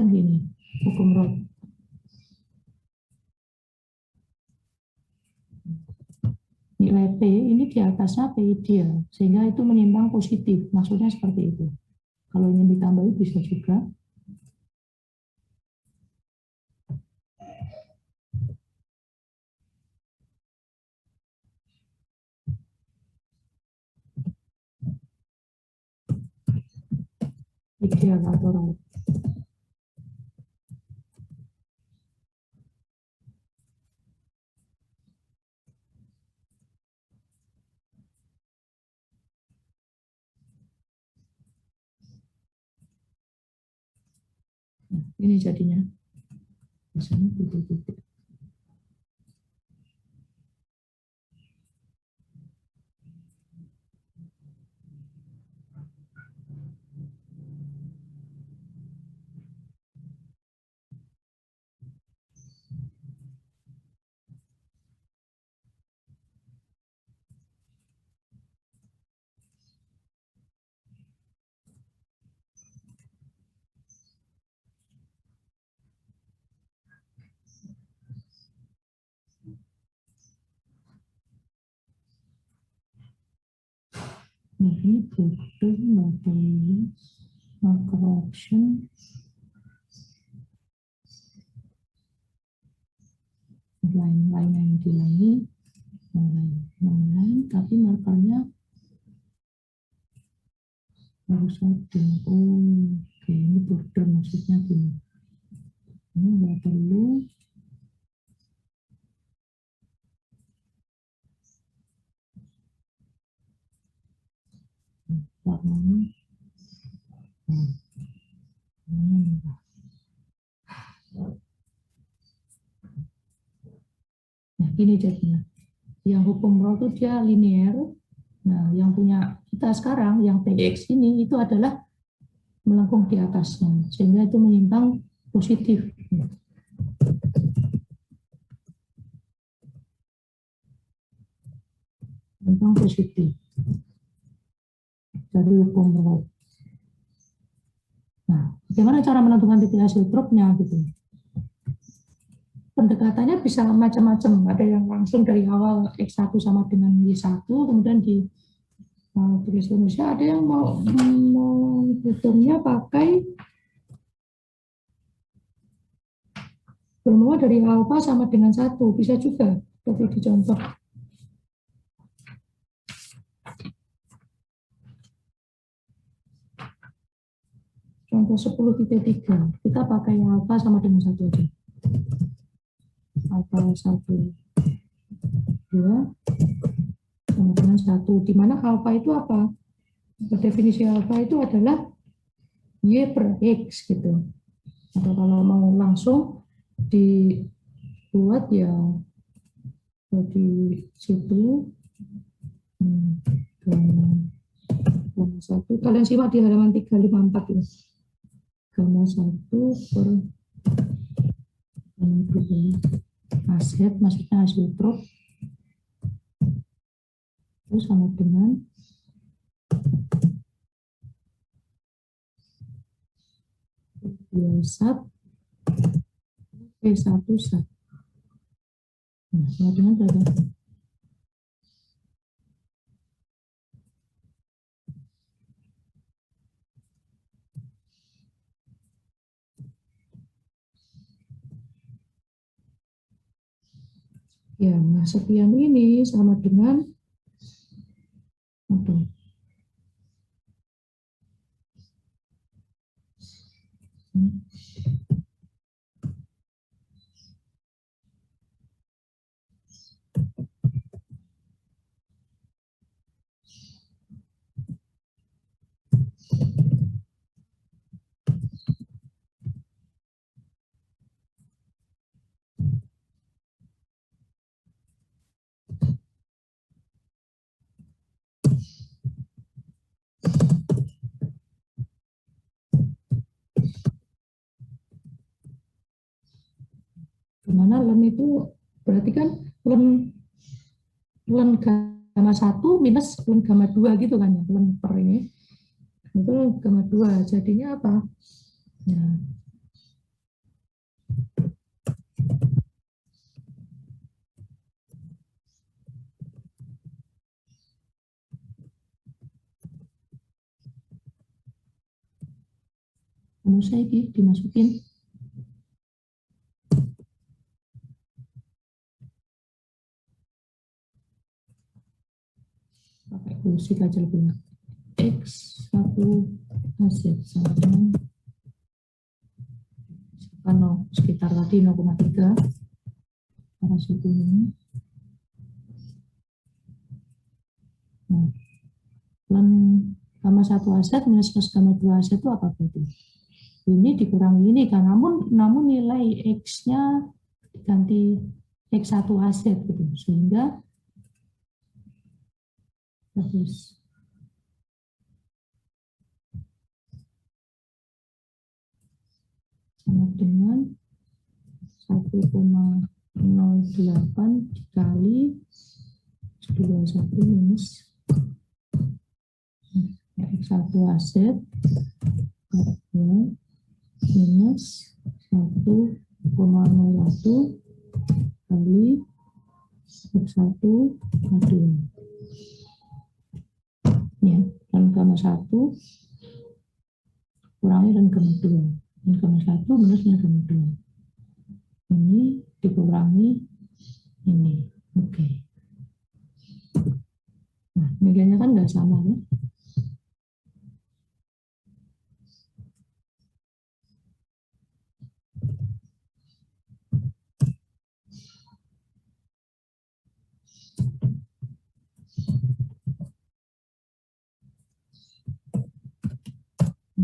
Kan gini hukum Raoult. Nilai P ini di atasnya P ideal, sehingga itu menyimpang positif. Maksudnya seperti itu. Kalau ingin ditambahi bisa juga. Ideal atau Raoult. Nah, ini jadinya. Biasanya titik-titik. Ini butuh model correction line yang dilangi line, tapi markernya harus ada. Oke, ini border maksudnya gini. Ini nggak perlu. Warnanya merah. Nah, ini jadinya. Yang hukum roll itu dia linear. Nah, yang punya kita sekarang, yang PX ini, itu adalah melengkung di atasnya. Sehingga itu menyimpang positif. Menyimpang positif. Dari hukum roll. Nah, bagaimana cara menentukan titik hasil dropnya gitu? Pendekatannya bisa macam-macam. Ada yang langsung dari awal X1 sama dengan Y1, kemudian di tulis rumusnya. Ada yang mau hitungnya pakai bermula dari alfa sama dengan 1. Bisa juga, seperti di contoh. Contoh 10.3. Kita pakai alfa sama dengan 1 aja. Alfa 1, 2, sama dengan 1. Di mana alfa itu apa? Definisi alfa itu adalah Y per X gitu. Atau kalau mau langsung dibuat ya di situ gamma 1. Kalian simak di halaman 354 ya. Gamma 1 per aset, maksudnya hasil drop, itu sama dengan P1 sat. Nah, sama dengan berapa? Ya, nah sekian ini sama dengan apa? Dimana len itu berarti kan len gamma 1 minus len gamma 2 gitu kan ya, len per ini itu gamma 2, jadinya apa ya, rumusnya ini dimasukin pakai kursi aja lebih X1 aset sama dengan sekitar tadi 0,3 karena suku ini. Nah, len gamma 1 aset minus gamma 2 aset itu apa berarti? Ini dikurangi ini kan, namun nilai X-nya ganti X1 aset gitu, sehingga terus sama dengan 1,08 dikali 21 minus X1 aset minus 1,01 kali X1 K2 ya, dan gamma 1 kurangi dan gamma 2, dan gamma 1 minus dan gamma 2 ini dikurangi ini. Oke. Nah, nilainya kan nggak sama ya.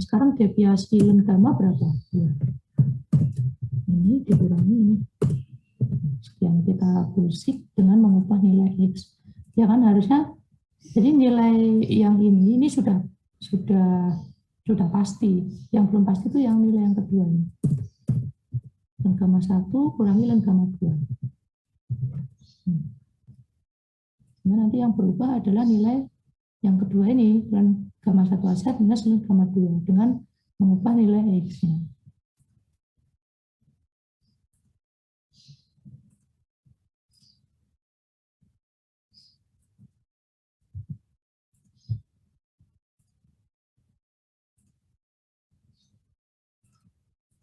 Sekarang deviasi ln gamma berapa? Ya. Ini dikurangi ini. Sekian kita pusik dengan mengubah nilai X. Ya kan harusnya, jadi nilai yang ini sudah pasti. Yang belum pasti itu yang nilai yang kedua ini. Ln gamma 1 kurangi ln gamma 2. Nah, nanti yang berubah adalah nilai yang kedua ini, ln gamma 1 aset minus ln gamma 2 dengan mengubah nilai X-nya.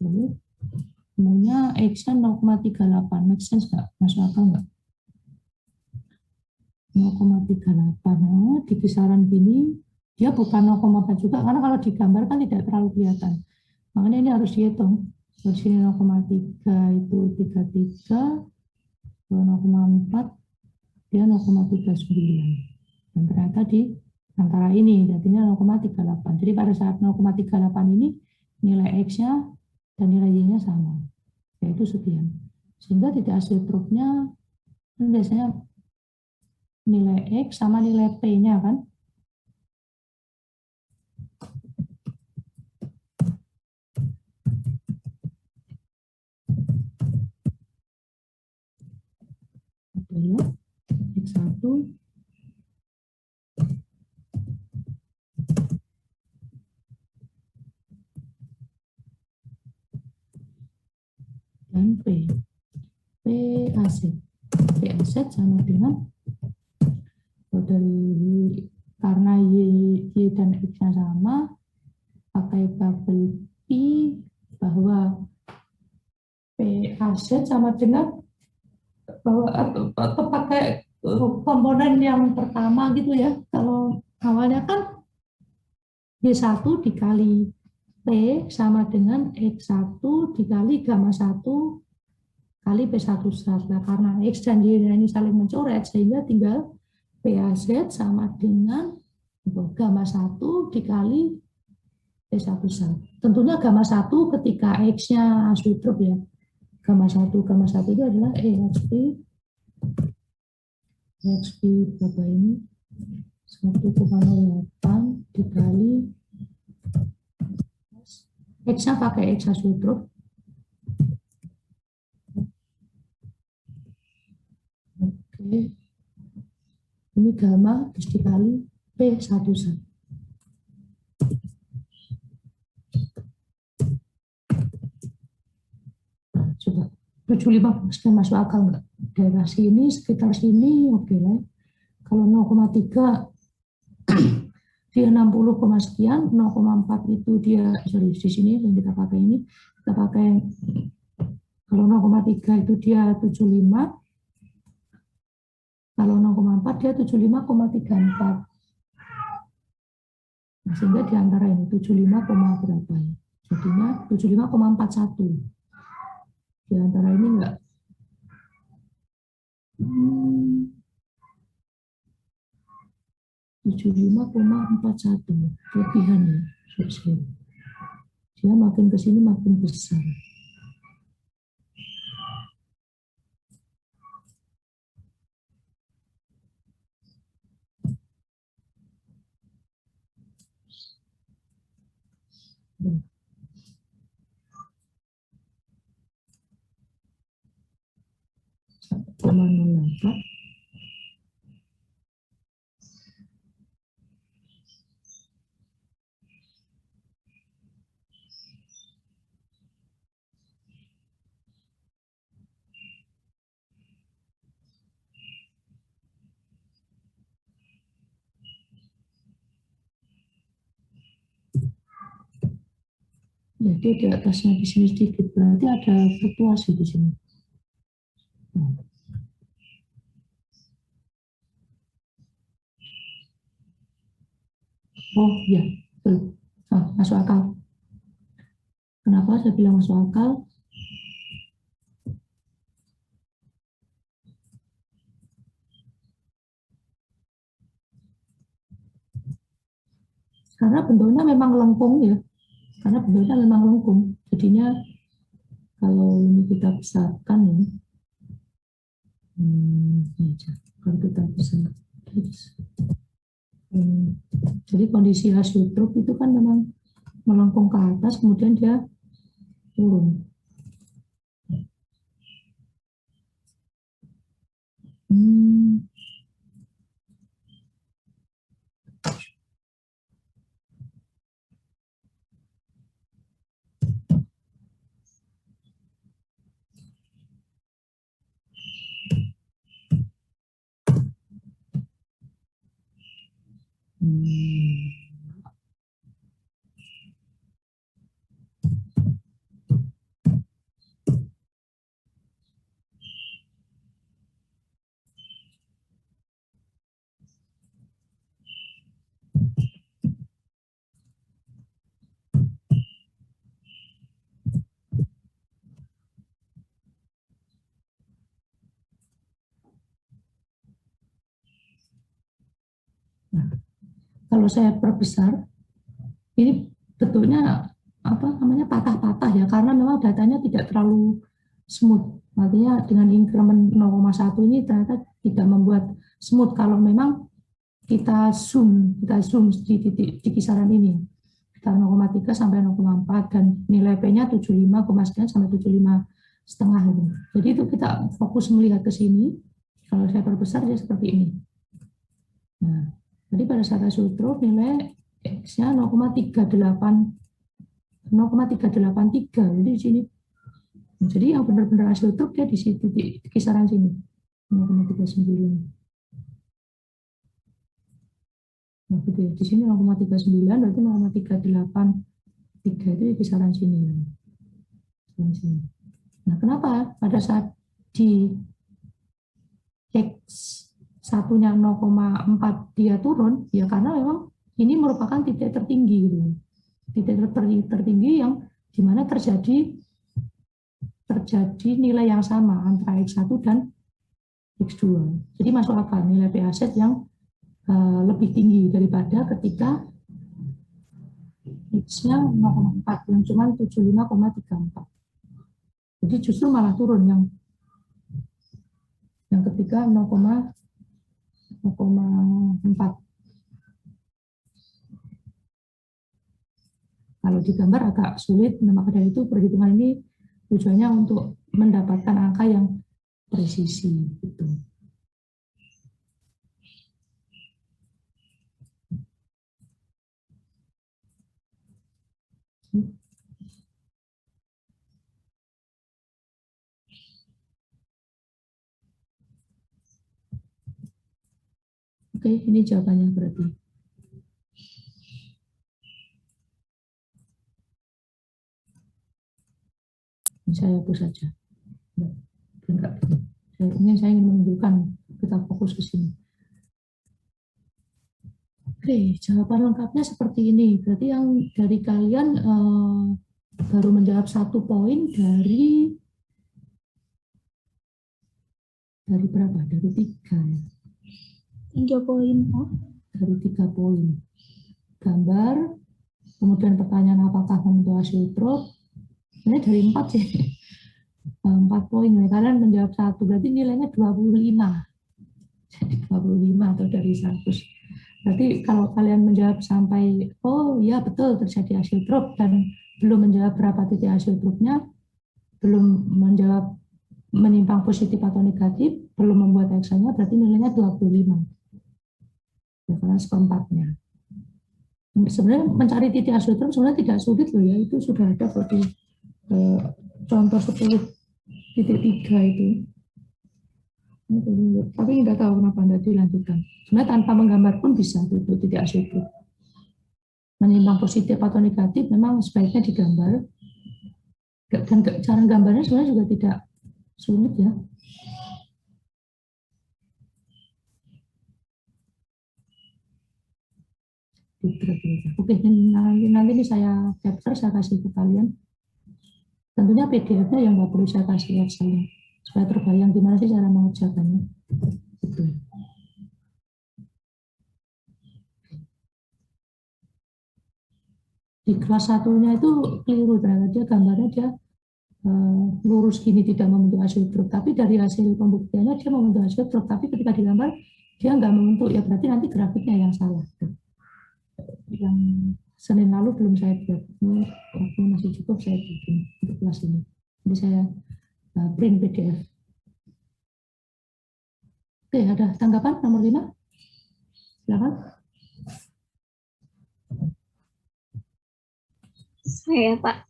Lalu semuanya X-nya 0,38, make sense nggak? Masuk akal nggak? 0,38, nah, di kisaran gini dia bukan 0,4 juga, karena kalau digambar kan tidak terlalu kelihatan. Makanya ini harus dihitung. Di sini 0,3 itu 33, 0,4 dia 0,39. Dan ternyata di antara ini jadinya 0,38. Jadi pada saat 0,38 ini nilai X-nya dan nilai Y-nya sama, yaitu sekian. Sehingga tidak asitrofnya biasanya nilai X sama nilai P-nya kan. Adalah X1 dan P. P aset. P aset sama dengan dari karena Y dan X-nya sama, pakai tabel P bahwa P aset sama dengan bahwa atau pakai komponen yang pertama gitu ya. Kalau awalnya kan Y1 dikali P sama dengan X1 dikali gamma 1 kali P1 start. Nah, karena X dan Y ini saling mencoret, sehingga tinggal PAZ sama dengan gamma 1 dikali P1 start. Tentunya gamma 1 ketika X-nya asitrof ya. Gamma 1 itu adalah EXP berapa ini? 1,08 dikali X-nya pakai X asitrof. Oke. Ini gamma terus dikali P1 start. Coba 75 sekian masuk akal nggak? Daerah sini, sekitar sini, oke lah. Kalau 0,3 dia 60, sekian, 0,4 itu dia, sorry, di sini yang kita pakai ini, kita pakai, kalau 0,3 itu dia 75, kalau 0,4 dia 75,34. Nah, sehingga di antara ini 75, berapa ya? Jadinya 75,41. Di antara ini enggak 75,41 kelebihan ya. dia makin ke sini makin besar. Nampak. Jadi di atasnya di sini sedikit, berarti ada fluktuasi di sini. Oh ya, betul. Masuk akal. Kenapa saya bilang masuk akal? Karena bentuknya memang lengkung ya. Karena bentuknya memang lengkung. Jadinya kalau ini kita besarkan ini, kalau kita besarkan, jadi kondisi asiotrop itu kan memang melengkung ke atas, kemudian dia turun. Nah, kalau saya perbesar, ini bentuknya apa namanya patah-patah ya, karena memang datanya tidak terlalu smooth. Artinya dengan increment 0,1 ini ternyata tidak membuat smooth kalau memang kita zoom di titik di kisaran ini, sekitar 0,3 sampai 0,4 dan nilai P-nya 75, sekian sampai 75 setengah itu. Jadi itu kita fokus melihat ke sini. Kalau saya perbesar dia seperti ini. Nah, jadi pada saat asiotrop nilai X-nya 0,383. Jadi di sini. Jadi yang benar-benar asiotrop dia di situ di kisaran sini. 0,39. Nah, gitu ya. Di sini 0,39 berarti 0,383 itu di kisaran sini. Nah, kenapa pada saat di X1-nya 0,4 dia turun? Ya karena memang ini merupakan titik tertinggi gitu. Titik tertinggi yang dimana terjadi nilai yang sama antara X1 dan X2. Jadi masuk akal nilai P aset yang lebih tinggi daripada ketika X-nya 0,4 yang cuma 75,34. Jadi justru malah turun yang ketiga 0,4. Kalau digambar agak sulit, maka dari itu perhitungan ini tujuannya untuk mendapatkan angka yang presisi. Gitu. Oke, ini jawabannya berarti. Saya hapus saja. Saya ingin menunjukkan kita fokus ke sini. Oke, jawaban lengkapnya seperti ini. Berarti yang dari kalian baru menjawab 1 poin dari berapa? Dari 3 ya. 3 poin, Pak. Dari 3 poin. Gambar, Kemudian pertanyaan apakah membentuk azeotrop? Ini dari 4 sih. 4 poin. Kalian menjawab 1, berarti nilainya 25. Jadi 25 atau dari 100. Berarti kalau kalian menjawab sampai, oh ya betul terjadi azeotrop, dan belum menjawab berapa titik azeotropnya, belum menjawab menyimpang positif atau negatif, belum membuat Excel-nya, berarti nilainya 25. Ya, karena seperempatnya. Sebenarnya mencari titik azeotrop sebenarnya tidak sulit loh ya, itu sudah ada kok di contoh 10.3 itu. Tapi nggak tahu kenapa tidak dilanjutkan. Sebenarnya tanpa menggambar pun bisa titik azeotrop. Menyimpang positif atau negatif memang sebaiknya digambar. Dan cara gambarnya sebenarnya juga tidak sulit ya. Oke, nanti ini saya capture, saya kasih ke kalian. Tentunya PDF-nya yang nggak perlu saya kasih Excel-nya, supaya terbayang gimana sih cara mengerjakannya. Gitu. Di kelas 1-nya itu keliru, ternyata dia gambarnya dia lurus gini tidak membentuk azeotrop, tapi dari hasil pembuktiannya dia membentuk azeotrop, tapi ketika digambar dia nggak membentuk, ya berarti nanti grafiknya yang salah. Yang Senin lalu belum saya buat, ini waktu masih cukup saya bikin untuk kelas ini. Jadi saya print PDF. Oke, ada tanggapan nomor 5? Silakan. Saya, Pak.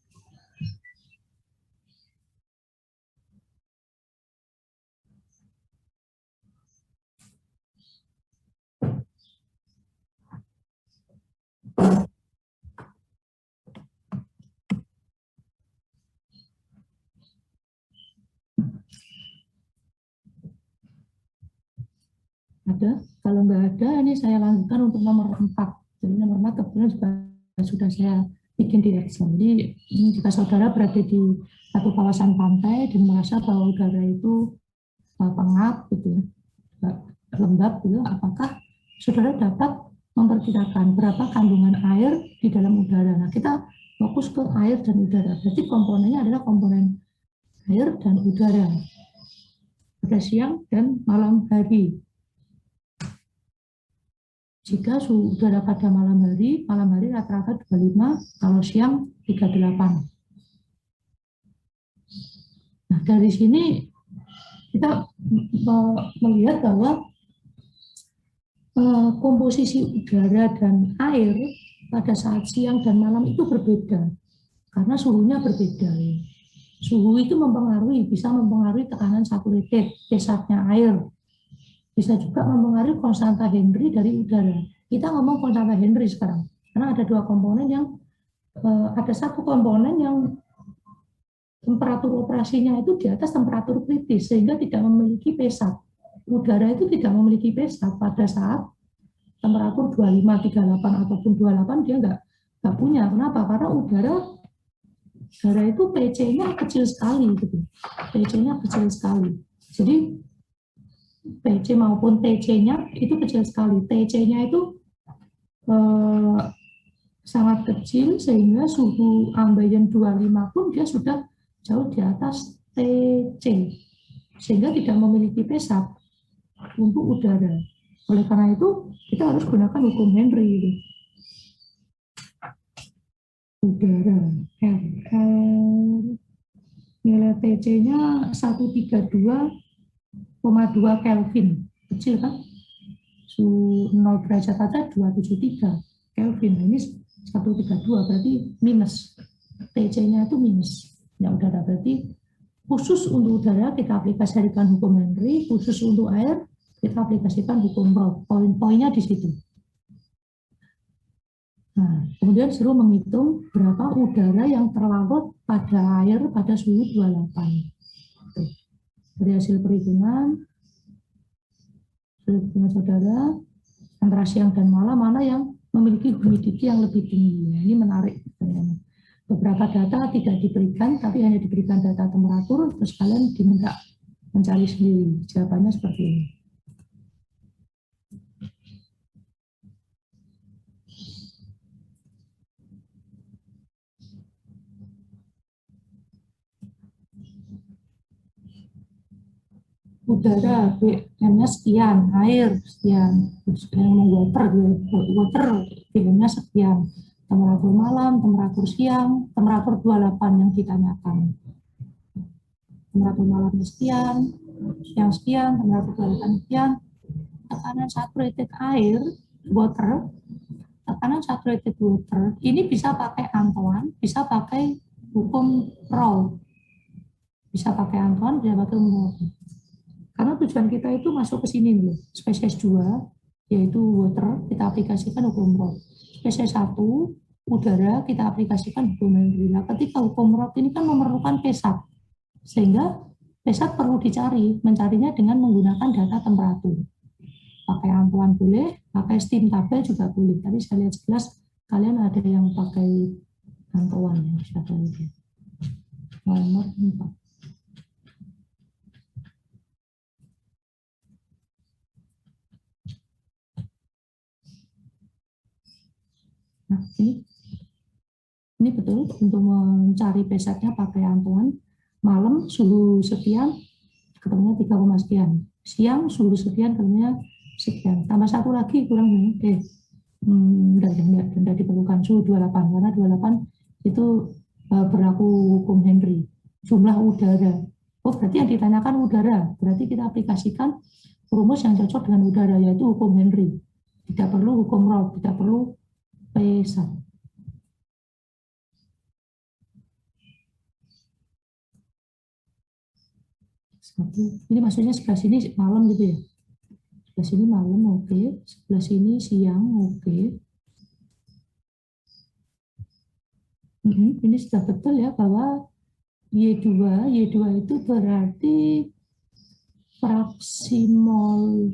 Ada? Kalau nggak ada, ini saya lanjutkan untuk nomor 4. Jadi nomor 4 kebetulan sudah saya bikin di Excel. Jadi ini jika saudara berada di satu kawasan pantai dan merasa bahwa udara itu pengap, gitu, lembab, gitu, apakah saudara dapat memperkirakan berapa kandungan air di dalam udara? Nah, kita fokus ke air dan udara. Berarti komponennya adalah komponen air dan udara pada siang dan malam hari. Jika suhu udara pada malam hari rata-rata 25, kalau siang 38. Nah, dari sini kita melihat bahwa komposisi udara dan air pada saat siang dan malam itu berbeda, karena suhunya berbeda. Suhu itu bisa mempengaruhi tekanan saturated, pesatnya air. Bisa juga mempengaruhi konstanta Henry dari udara. Kita ngomong konstanta Henry sekarang, karena ada dua komponen yang, ada satu komponen yang temperatur operasinya itu di atas temperatur kritis, sehingga tidak memiliki pesat. Udara itu tidak memiliki pesat pada saat temperatur 25, 38, ataupun 28, dia nggak punya. Kenapa? Karena udara itu PC-nya kecil sekali. Gitu. PC-nya kecil sekali. Jadi PC maupun TC-nya itu kecil sekali. TC-nya itu sangat kecil, sehingga suhu ambien 25 pun dia sudah jauh di atas TC, sehingga tidak memiliki pesat untuk udara. Oleh karena itu kita harus gunakan hukum Henry. Gitu. Udara nilai TC-nya 132,2 Kelvin, kecil kan? Suhu 0 derajat aja 273 Kelvin. Ini 132 berarti minus. TC-nya itu minus. Ya udara, berarti khusus untuk udara kita aplikasikan hukum Henry, khusus untuk air kita aplikasikan hukum Raoult. Poin-poinnya di situ. Nah, kemudian suruh menghitung berapa udara yang terlarut pada air pada suhu 28. Dari hasil perhitungan saudara, antara siang dan malam mana yang memiliki humidity yang lebih tinggi. Nah, ini menarik. Beberapa data tidak diberikan, tapi hanya diberikan data temperatur, terus kalian diminta mencari sendiri. Jawabannya seperti ini. udara PM-nya sekian, air sekian, water PM-nya sekian, temperatur malam, temperatur siang, temperatur 28 yang ditanyakan. Temperatur malamnya sekian, siang sekian, temperatur 28 sekian, tekanan saturated air, water, tekanan saturated water, ini bisa pakai Antoine, bisa pakai hukum Raoult. Bisa pakai Antoine, bisa pakai hukum Raoult. Karena tujuan kita itu masuk ke sini dulu. Spesies 2, yaitu water, kita aplikasikan hukum Raoult. Spesies 1, udara, kita aplikasikan hukum Henry. Nah, ketika hukum Raoult ini kan memerlukan pesat, sehingga pesat perlu dicari, mencarinya dengan menggunakan data temperatur. Pakai Antoine boleh, pakai steam tabel juga boleh. Tadi saya lihat jelas kalian ada yang pakai Antoine yang bisa lihat. Nomor 4. Nah, ini betul untuk mencari pesatnya pakai Antoine. Malam suhu sekian, ketemunya 3, sekian. Siang suhu sekian, ketemunya sekian. Tambah satu lagi kurang tidak diperlukan suhu 28 karena 28 itu berlaku hukum Henry. Jumlah udara. Oh, berarti yang ditanyakan udara. Berarti kita aplikasikan rumus yang cocok dengan udara, yaitu hukum Henry. Tidak perlu hukum Raoult, tidak perlu pesat. Ini maksudnya sebelah sini malam gitu ya. Sebelah sini malam oke. Sebelah sini siang oke. Ini sudah betul ya bahwa Y2 itu berarti fraksimal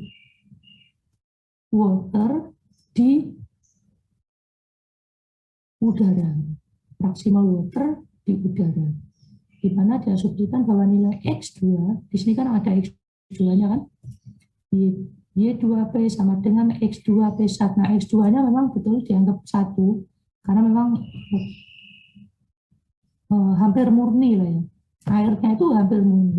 water di udara, maksimal water di udara, di mana dia substitusikan bahwa nilai X2, di sini kan ada X2-nya kan, Y2P sama dengan X2P sat. Nah, X2-nya memang betul dianggap 1, karena memang hampir murni lah ya. Airnya itu hampir murni,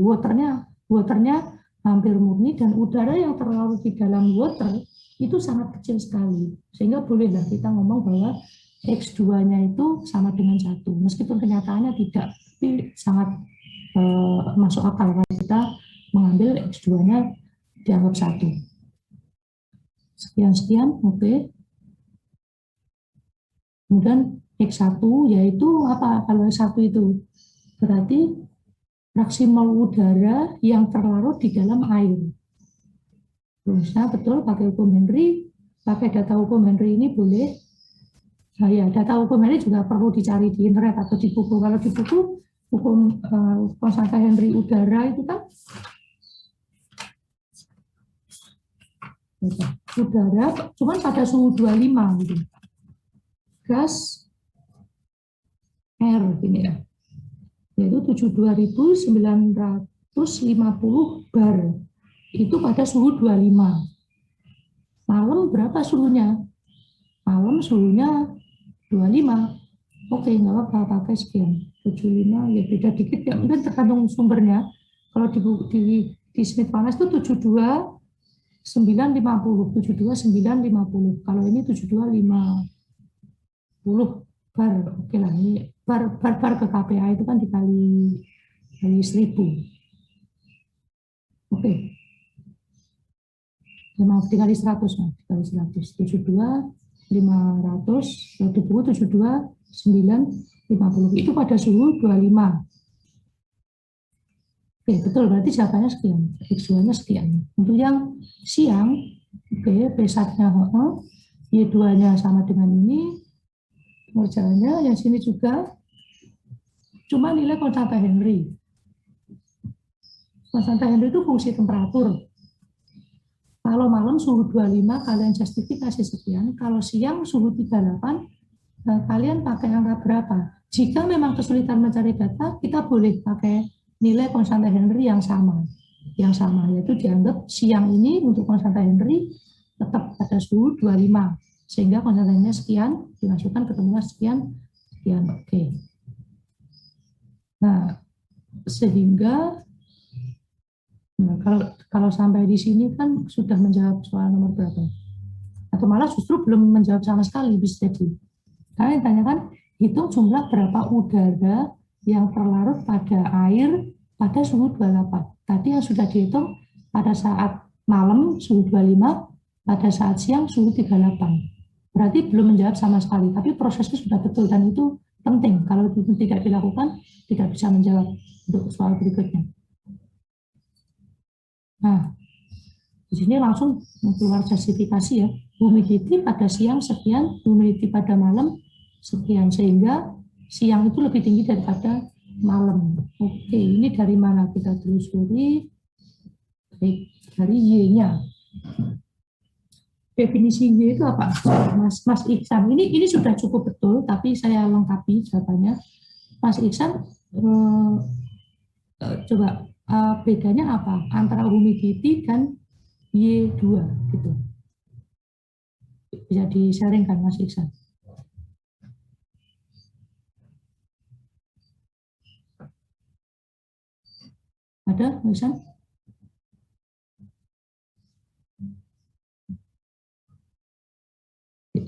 waternya hampir murni, dan udara yang terlarut di dalam water itu sangat kecil sekali. Sehingga bolehlah kita ngomong bahwa X2-nya itu sama dengan 1, meskipun kenyataannya tidak, tapi sangat masuk akal kalau kita mengambil X2-nya dianggap 1. Sekian-sekian, oke. Kemudian X1 yaitu apa? Kalau X1 itu berarti maksimal udara yang terlarut di dalam air. Terusnya betul pakai hukum Henry, pakai data hukum Henry ini boleh. Nah, ya, data hukum Henry juga perlu dicari di internet atau di buku. Kalau di buku, hukum konstanta Henry udara itu kan udara cuman pada suhu 25 gitu. Gas air gini ya. Yaitu 72.950 bar. Itu pada suhu 25. Malam berapa suhunya? Malam suhunya 25. Oke, nggak apa-apa, pakai sekian. 75, ya beda dikit ya, mungkin tergantung sumbernya. Kalau di Smith Panas itu 72.950, 72.950. Kalau ini 72.50 bar. Oke lah, ini bar ke KPA itu kan dikali 1.000. Oke. Maaf, dikali 100, dikali 100. 72.500, di buku 72.950. Itu pada suhu 25. Oke, betul, berarti jawabannya sekian. X2-nya sekian. Untuk yang siang, oke, P1-nya Y2-nya sama dengan ini. Pengerjaannya yang sini juga cuma nilai konstanta Henry. Konstanta Henry itu fungsi temperatur. Kalau malam suhu 25, kalian justifikasi sekian. Kalau siang suhu 38, kalian pakai angka berapa? Jika memang kesulitan mencari data, kita boleh pakai nilai konstanta Henry yang sama. Yang sama, yaitu dianggap siang ini untuk konstanta Henry tetap pada suhu 25. Sehingga konstantanya sekian, dimasukkan ketemunya sekian, sekian. Oke. Nah, sehingga Nah, kalau sampai di sini kan sudah menjawab soal nomor berapa? Atau malah justru belum menjawab sama sekali, bisa jadi. Karena yang tanyakan, hitung jumlah berapa udara yang terlarut pada air pada suhu 28. Tadi yang sudah dihitung pada saat malam suhu 25, pada saat siang suhu 38. Berarti belum menjawab sama sekali, tapi prosesnya sudah betul dan itu penting. Kalau itu tidak dilakukan, tidak bisa menjawab untuk soal berikutnya. Nah, di sini langsung keluar justifikasi ya. Humidity pada siang sekian, humidity pada malam sekian, sehingga siang itu lebih tinggi daripada malam. Oke, ini dari mana kita telusuri? Dari Y-nya. Definisi Y itu apa? Mas Iksan, ini sudah cukup betul, tapi saya lengkapi jawabannya. Mas Iksan, coba bedanya apa antara humidity dan Y2 gitu. Bisa di-sharingkan Mas Iksan. Ada Mas Iksan?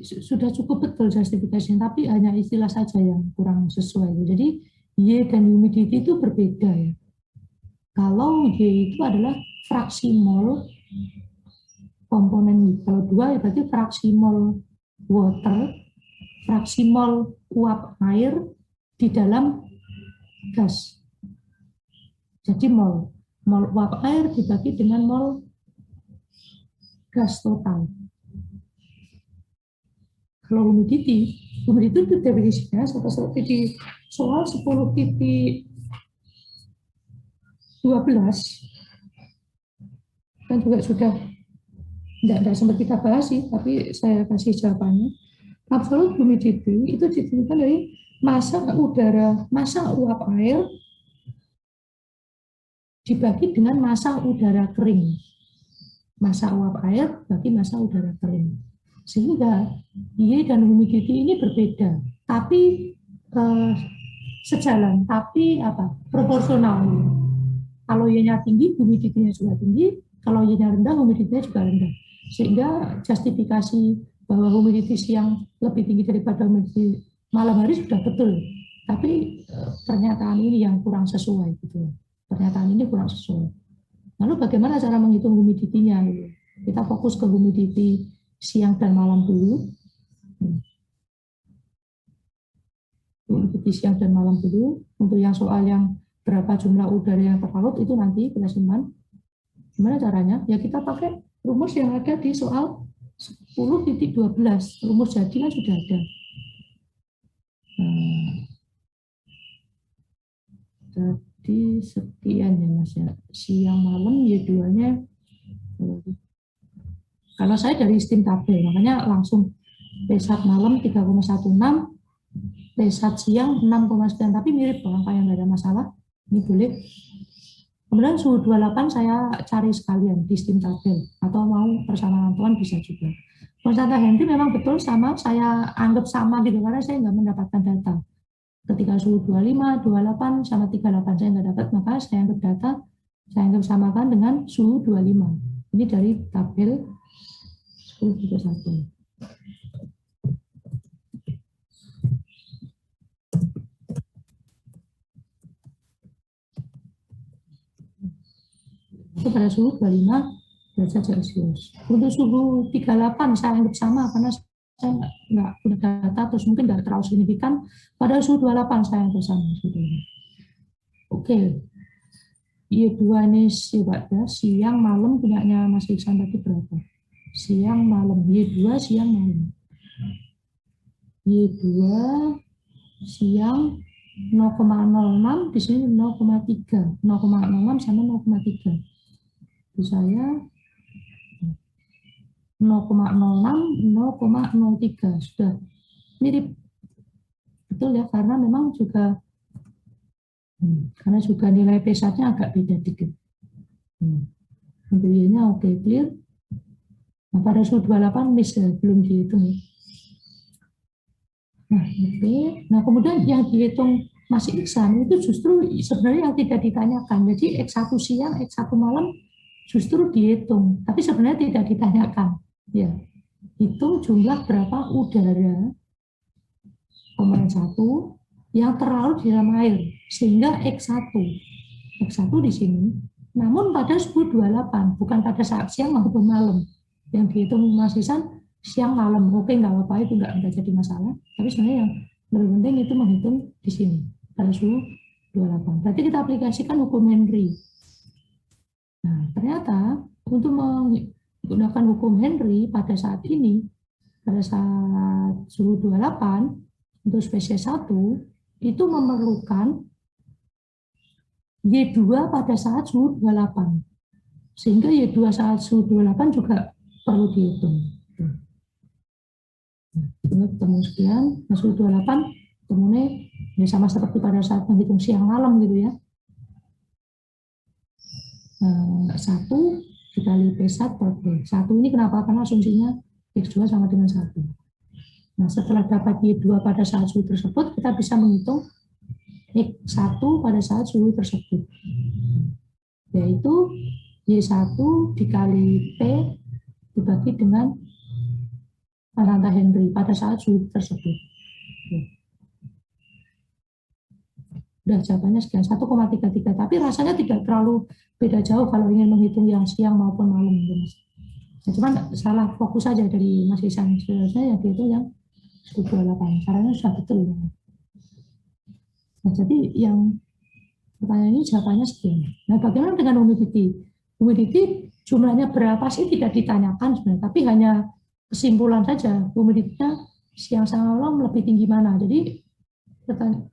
Sudah cukup betul justifikasinya, tapi hanya istilah saja yang kurang sesuai. Jadi Y dan humidity itu berbeda ya. Kalau Y itu adalah fraksi mol komponen, kalau 2 berarti fraksi mol water, fraksi mol uap air di dalam gas. Jadi mol uap air dibagi dengan mol gas total. Kalau humidity itu definisinya seperti di soal 10.12 kan juga sudah tidak sempat kita bahas sih, tapi saya kasih jawabannya. Absolute humidity itu ditentukan dari massa udara, massa uap air dibagi dengan massa udara kering. Massa uap air bagi massa udara kering. Sehingga Y dan humidity ini berbeda, tapi sejalan, tapi proporsional. Kalau Y-nya tinggi, humidity-nya juga tinggi. Kalau Y-nya rendah, humidity-nya juga rendah. Sehingga justifikasi bahwa humidity siang lebih tinggi daripada humidity malam hari sudah betul. Tapi pernyataan ini yang kurang sesuai gitu. Pernyataan ini kurang sesuai. Lalu bagaimana cara menghitung humidity-nya? Kita fokus ke humidity siang dan malam dulu. Humidity siang dan malam dulu. Untuk yang soal yang berapa jumlah udara yang terlarut itu nanti kita simpan. Gimana caranya? Ya kita pakai rumus yang ada di soal 10.12. Rumus jadi kan sudah ada. Jadi sekian ya Mas ya. Siang malam ya duanya. Kalau saya dari steam tabel, makanya langsung P1 malam 3,16, P1 siang 6,9, tapi mirip Bang, kayak nggak ada masalah. Ini boleh. Kemudian suhu 28 saya cari sekalian di steam tabel, atau mau persamaan Tuhan bisa juga. Konstanta Henry memang betul sama, saya anggap sama gitu, karena saya nggak mendapatkan data. Ketika suhu 25, 28, sama 38 saya nggak dapat, maka saya anggap data, saya anggap samakan dengan suhu 25. Ini dari tabel 10.1. Itu pada suhu 25 derajat Celcius. Untuk suhu 38 saya anggap sama karena saya nggak punya data, terus mungkin nggak terlalu signifikan. Pada suhu 28 saya anggap sama. Oke. Y2 ini ya, siang malam punyanya Mas Iksan tadi berapa? Siang malam, Y2 siang malam. Y2 siang 0,06, di sini 0,3. 0,06 sama 0,3. Di saya 0,06, 0,03. Sudah mirip. Betul ya, karena memang juga nilai P1-nya agak beda dikit. Y-nya oke, clear. Nah, pada suhu 28 belum dihitung. Nah, oke. Nah, kemudian yang dihitung Mas Iksan itu justru sebenarnya yang tidak ditanyakan. Jadi X1 siang, X1 malam justru dihitung, tapi sebenarnya tidak ditanyakan. Ya, hitung jumlah berapa udara komponen 1 yang terlarut di dalam air sehingga X1 di sini. Namun pada suhu 28, bukan pada saat siang maupun malam. Yang dihitung Mas Iksan siang malam, oke nggak apa-apa, itu nggak jadi masalah. Tapi sebenarnya yang lebih penting itu menghitung di sini pada suhu 28. Berarti kita aplikasikan hukum Henry. Nah, ternyata untuk menggunakan hukum Henry pada saat ini, pada saat suhu 28 untuk spesies 1 itu memerlukan Y2 pada saat suhu 28. Sehingga Y2 saat suhu 28 juga perlu dihitung. Nah, ketemu sekian, suhu 28, ketemunya ini sama seperti pada saat menghitung siang malam gitu ya. 1 dikali P1 per P. 1 ini kenapa? Karena asumsinya X2 sama dengan 1. Nah, setelah dapat Y2 pada saat suhu tersebut, kita bisa menghitung X1 pada saat suhu tersebut. Yaitu Y1 dikali P dibagi dengan rangka Henry pada saat suhu tersebut. Udah jawabannya sekian, 1,33. Tapi rasanya tidak terlalu beda jauh kalau ingin menghitung yang siang maupun malam. Nah, cuman salah fokus saja dari Mas Isan. Sebenarnya yang dihitung yang 28. Caranya sudah betul. Nah, jadi yang pertanyaan ini jawabannya sekian. Nah, bagaimana dengan humidity? Humidity jumlahnya berapa sih tidak ditanyakan sebenarnya, tapi hanya kesimpulan saja. Humidity-nya siang sama malam lebih tinggi mana. Jadi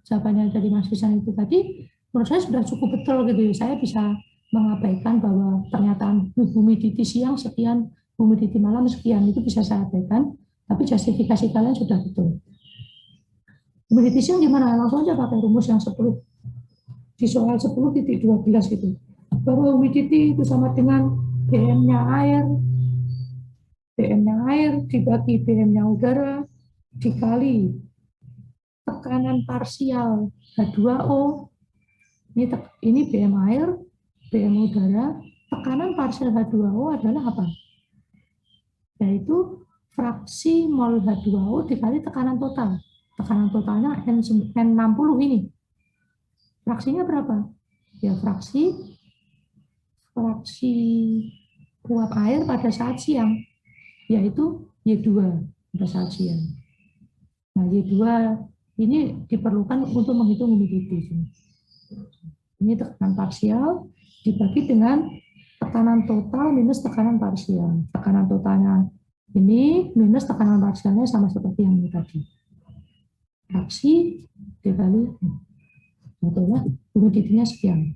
jawabannya dari Mas Isan itu tadi menurut saya sudah cukup betul gitu. Saya bisa mengabaikan bahwa pernyataan humidity siang sekian, humidity malam sekian, itu bisa saya abaikan, tapi justifikasi kalian sudah betul. Humidity siang gimana? Langsung aja pakai rumus yang 10 di soal 10.12 gitu. Bahwa humidity itu sama dengan BM-nya air dibagi BM-nya udara dikali tekanan parsial H2O. Ini BM air, BM udara, tekanan parsial H2O adalah apa? Yaitu fraksi mol H2O dikali tekanan total. Tekanan totalnya N60 ini. Fraksinya berapa? Ya fraksi uap air pada saat siang, yaitu Y2 pada saat siang. Nah, Y2 ini diperlukan untuk menghitung humidity. Ini tekanan parsial dibagi dengan tekanan total minus tekanan parsial. Tekanan totalnya ini minus tekanan parsialnya sama seperti yang ini tadi. Fraksi dikali, betulnya humidity-nya sekian.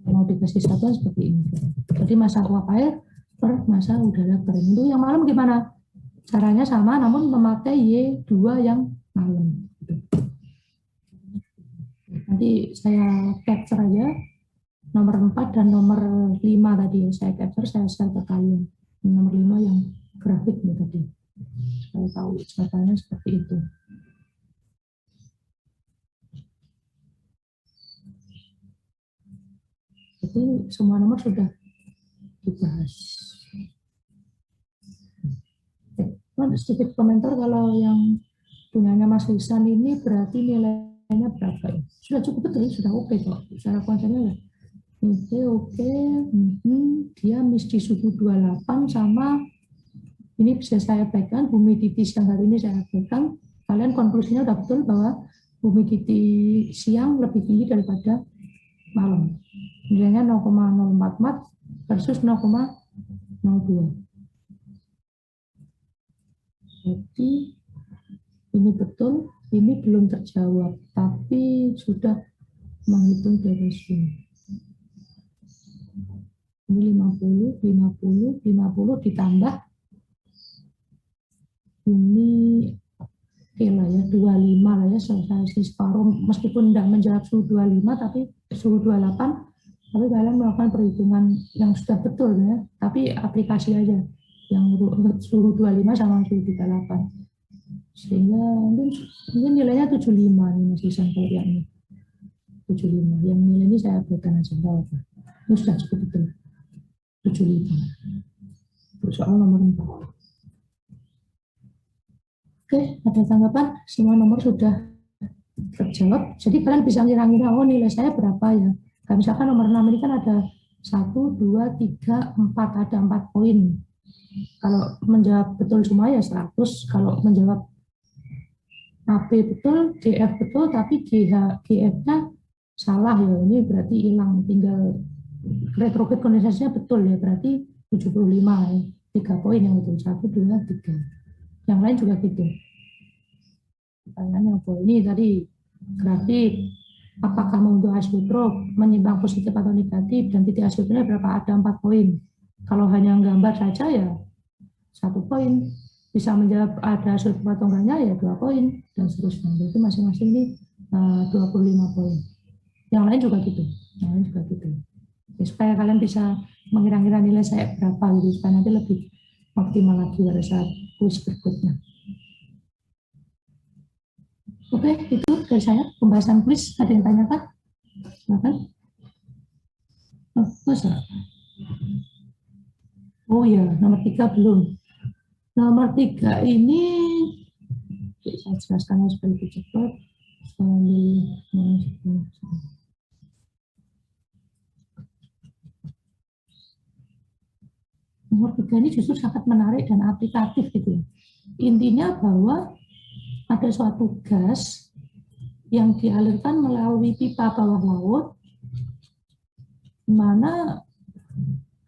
Mau dikasih satuan seperti ini. Jadi massa uap air per massa udara kering. Itu yang malam gimana? Caranya sama, namun memakai Y2 yang malam. Nanti saya capture aja nomor 4 dan nomor 5 tadi. Saya capture, saya share ke kalian. Nomor 5 yang grafik ini tadi. Saya tahu caranya seperti itu. Jadi semua nomor sudah dibahas. Sedikit komentar kalau yang punyanya Mas Lisan ini berarti nilainya berapa ya? Sudah cukup betul, sudah oke kok. Secara konsennya oke. Dia mesti suhu 28 sama ini bisa saya pegang, humidity siang hari ini saya pegang. Kalian konklusinya sudah betul bahwa humidity siang lebih tinggi daripada malam. Nilainya 0,044 versus 0,02. Jadi ini betul, ini belum terjawab, tapi sudah menghitung dari sini. Ini 50 ditambah ini oke lah ya 25 lah ya, selesai separuh meskipun tidak menjawab suhu 25 tapi suhu 28, tapi kalian melakukan perhitungan yang sudah betul ya, tapi aplikasi aja yang suhu 25 sama suhu 38. Sehingga mungkin nilainya 75 nih Mas Isan kalau yang ini. 75. Yang nilai ini saya berikan aja berapa. Ini sudah cukup betul. 75. Untuk soal nomor 4. Oke, ada tanggapan? Semua nomor sudah terjawab. Jadi kalian bisa ngira-ngira, oh nilai saya berapa ya. Nah, misalkan nomor 6 ini kan ada 1, 2, 3, 4, ada 4 poin. Kalau menjawab betul semua ya 100. Kalau menjawab AB betul, DF betul, tapi GF-nya salah ya. Ini berarti hilang, tinggal retrograde kondensasinya betul ya. Berarti 75 ya. 3 poin yang betul. 1, 2, 3. Yang lain juga gitu. Pertanyaan yang poin ini tadi grafik. Apakah membentuk azeotrop, menyimbang positif atau negatif, dan titik azeotropnya berapa? Ada 4 poin. Kalau hanya gambar saja ya 1 poin. Bisa menjawab ada azeotrop atau enggaknya ya 2 poin, dan seterusnya. Jadi masing-masing ini 25 poin. Yang lain juga gitu. Yang lain juga gitu. Ya, supaya kalian bisa mengira-ngira nilai saya berapa gitu, supaya nanti lebih optimal lagi pada saat kuis berikutnya. Oke, itu dari saya pembahasan kuis. Ada yang tanyakan? Silakan. Oh ya, nomor 3 belum. Nomor 3 ini saya jelaskan supaya lebih cepat. Nomor 3 ini justru sangat menarik dan aplikatif gitu ya. Intinya bahwa ada suatu gas yang dialirkan melalui pipa bawah laut, di mana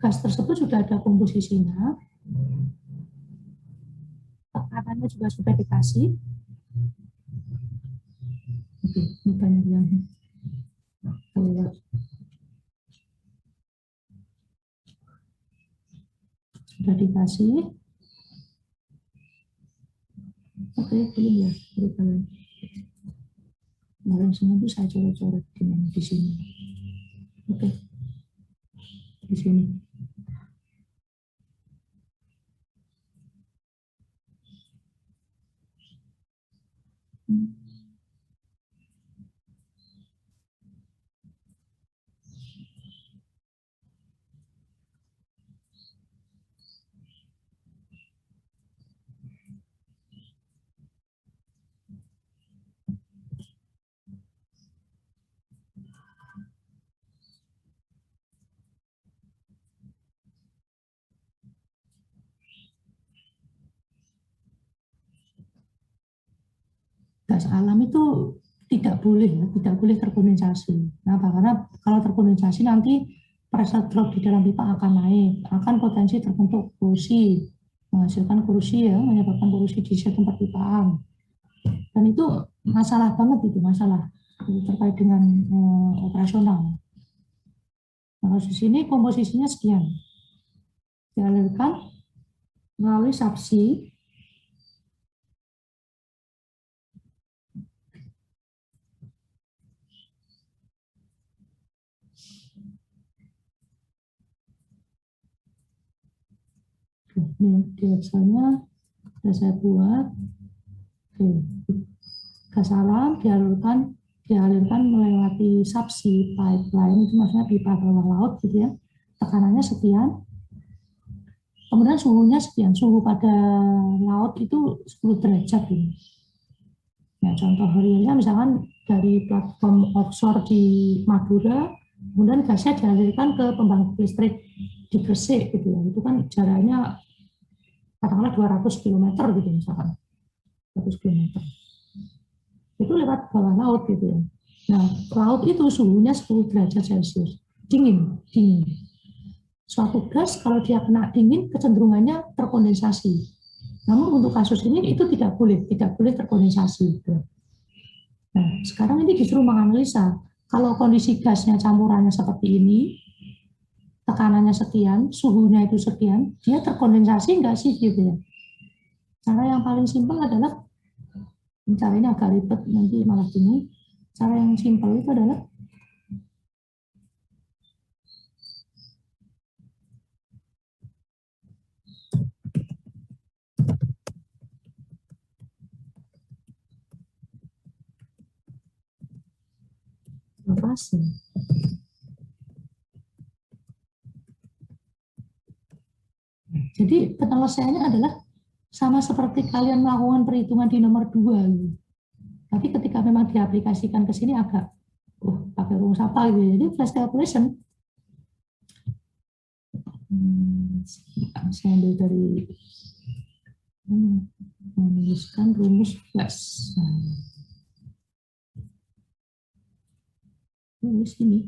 gas tersebut sudah ada komposisinya, tekanannya juga sudah dikasih. Oke, ini banyak yang keluar. Sudah dikasih. Oke, belum ya, kalian. Kemarin semua itu saya coret-coret di sini. Oke, di sini. Gas alam itu tidak boleh terkondensasi. Nah, karena kalau terkondensasi nanti pressure drop di dalam pipa akan naik, akan potensi terbentuk korosi, menghasilkan korosi ya, menyebabkan korosi di tempat pipaan. Dan itu masalah banget itu, masalah terkait dengan operasional. Nah, kasus ini komposisinya sekian, dialirkan melalui subsea. Ini diaxanya sudah saya buat. Oke. Gas alam dialirkan melewati subsea pipeline, itu maksudnya pipa bawah laut gitu ya. Tekanannya sekian. Kemudian suhunya sekian. Suhu pada laut itu 10 derajat ini. Nah, contoh realnya misalkan dari platform offshore di Madura, kemudian gasnya dialirkan ke pembangkit listrik di Gresik gitu ya. Itu kan jaraknya katakanlah 200 km gitu misalkan. 200 km. Itu lewat bawah laut gitu ya. Nah, laut itu suhunya 10 derajat Celcius. Dingin. Suatu gas kalau dia kena dingin kecenderungannya terkondensasi. Namun untuk kasus ini itu tidak boleh terkondensasi gitu. Nah, sekarang ini justru menganalisa kalau kondisi gasnya campurannya seperti ini, tekanannya sekian, suhunya itu sekian, dia terkondensasi enggak sih gitu ya. Cara yang paling simpel adalah, cara ini agak ribet nanti malah bingung. Cara yang simpel itu adalah voltase. Jadi penyelesaiannya adalah sama seperti kalian melakukan perhitungan di nomor 2 gitu. Tapi ketika memang diaplikasikan ke sini agak pakai rumus apa gitu. Jadi flash calculation saya ambil dari menuliskan rumus flash. Tulis ini.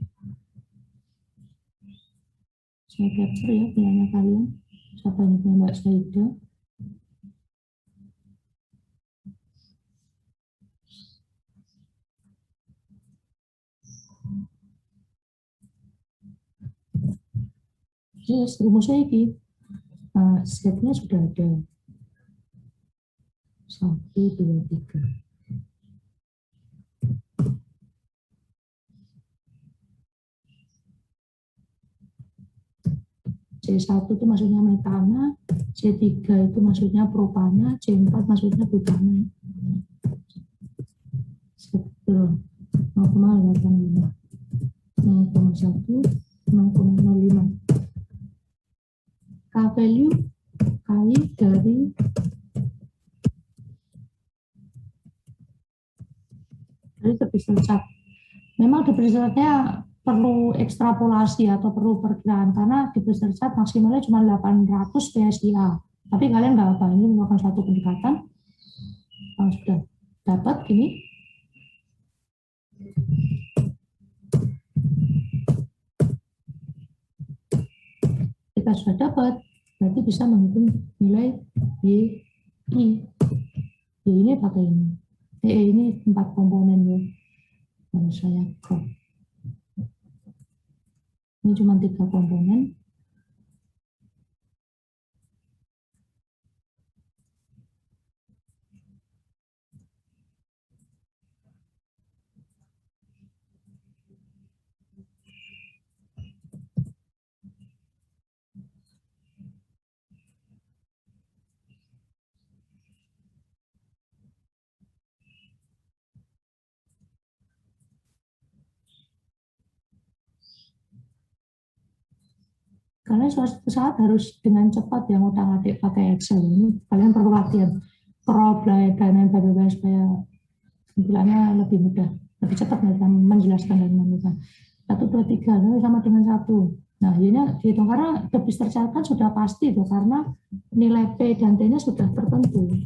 Saya capture ya punyanya kalian. Siapa yang punya Mbak Saida? Yes, rumusnya ini. Stepnya sudah ada. 1, 2, 3. C1 itu maksudnya metana, C3 itu maksudnya propana, C4 maksudnya butana. 0,85, 0,1, 0,05. K value kali dari depreciation chart. Memang depreciation chartnya perlu ekstrapolasi atau perlu perkiraan karena depreciation chart maksimalnya cuma 800 PSIA. Tapi kalian nggak apa, ini merupakan suatu pendekatan. Kalau sudah dapat ini, kita sudah dapat, berarti bisa menghitung nilai Y, I. Y ini pakai ini. Ini 4 komponen ya. Lalu saya crop. Ini cuma 3 komponen. Karena suatu saat harus dengan cepat yang utak-atik pakai Excel ini kalian perlu latihan crop dan lain-lain supaya tampilannya lebih mudah, lebih cepat dalam menjelaskan dan menentukan 1, 2, 3 sama dengan 1. Nah ini dihitung karena depreciation chart kan sudah pasti tuh karena nilai P dan T-nya sudah tertentu.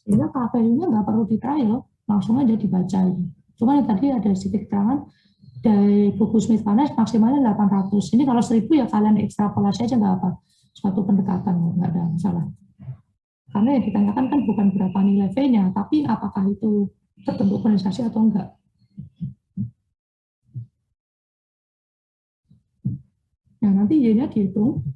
Sehingga K value-nya nggak perlu di trial, langsung aja dibaca ini. Cuma tadi ada sedikit keterangan dari buku Smith Finance maksimalnya 800. Ini kalau 1000 ya kalian ekstrapolasi aja nggak apa, suatu pendekatan nggak ada masalah. Karena yang ditanyakan kan bukan berapa nilai V-nya, tapi apakah itu terbentuk kondensasi atau enggak. Nah nanti Y-nya dihitung.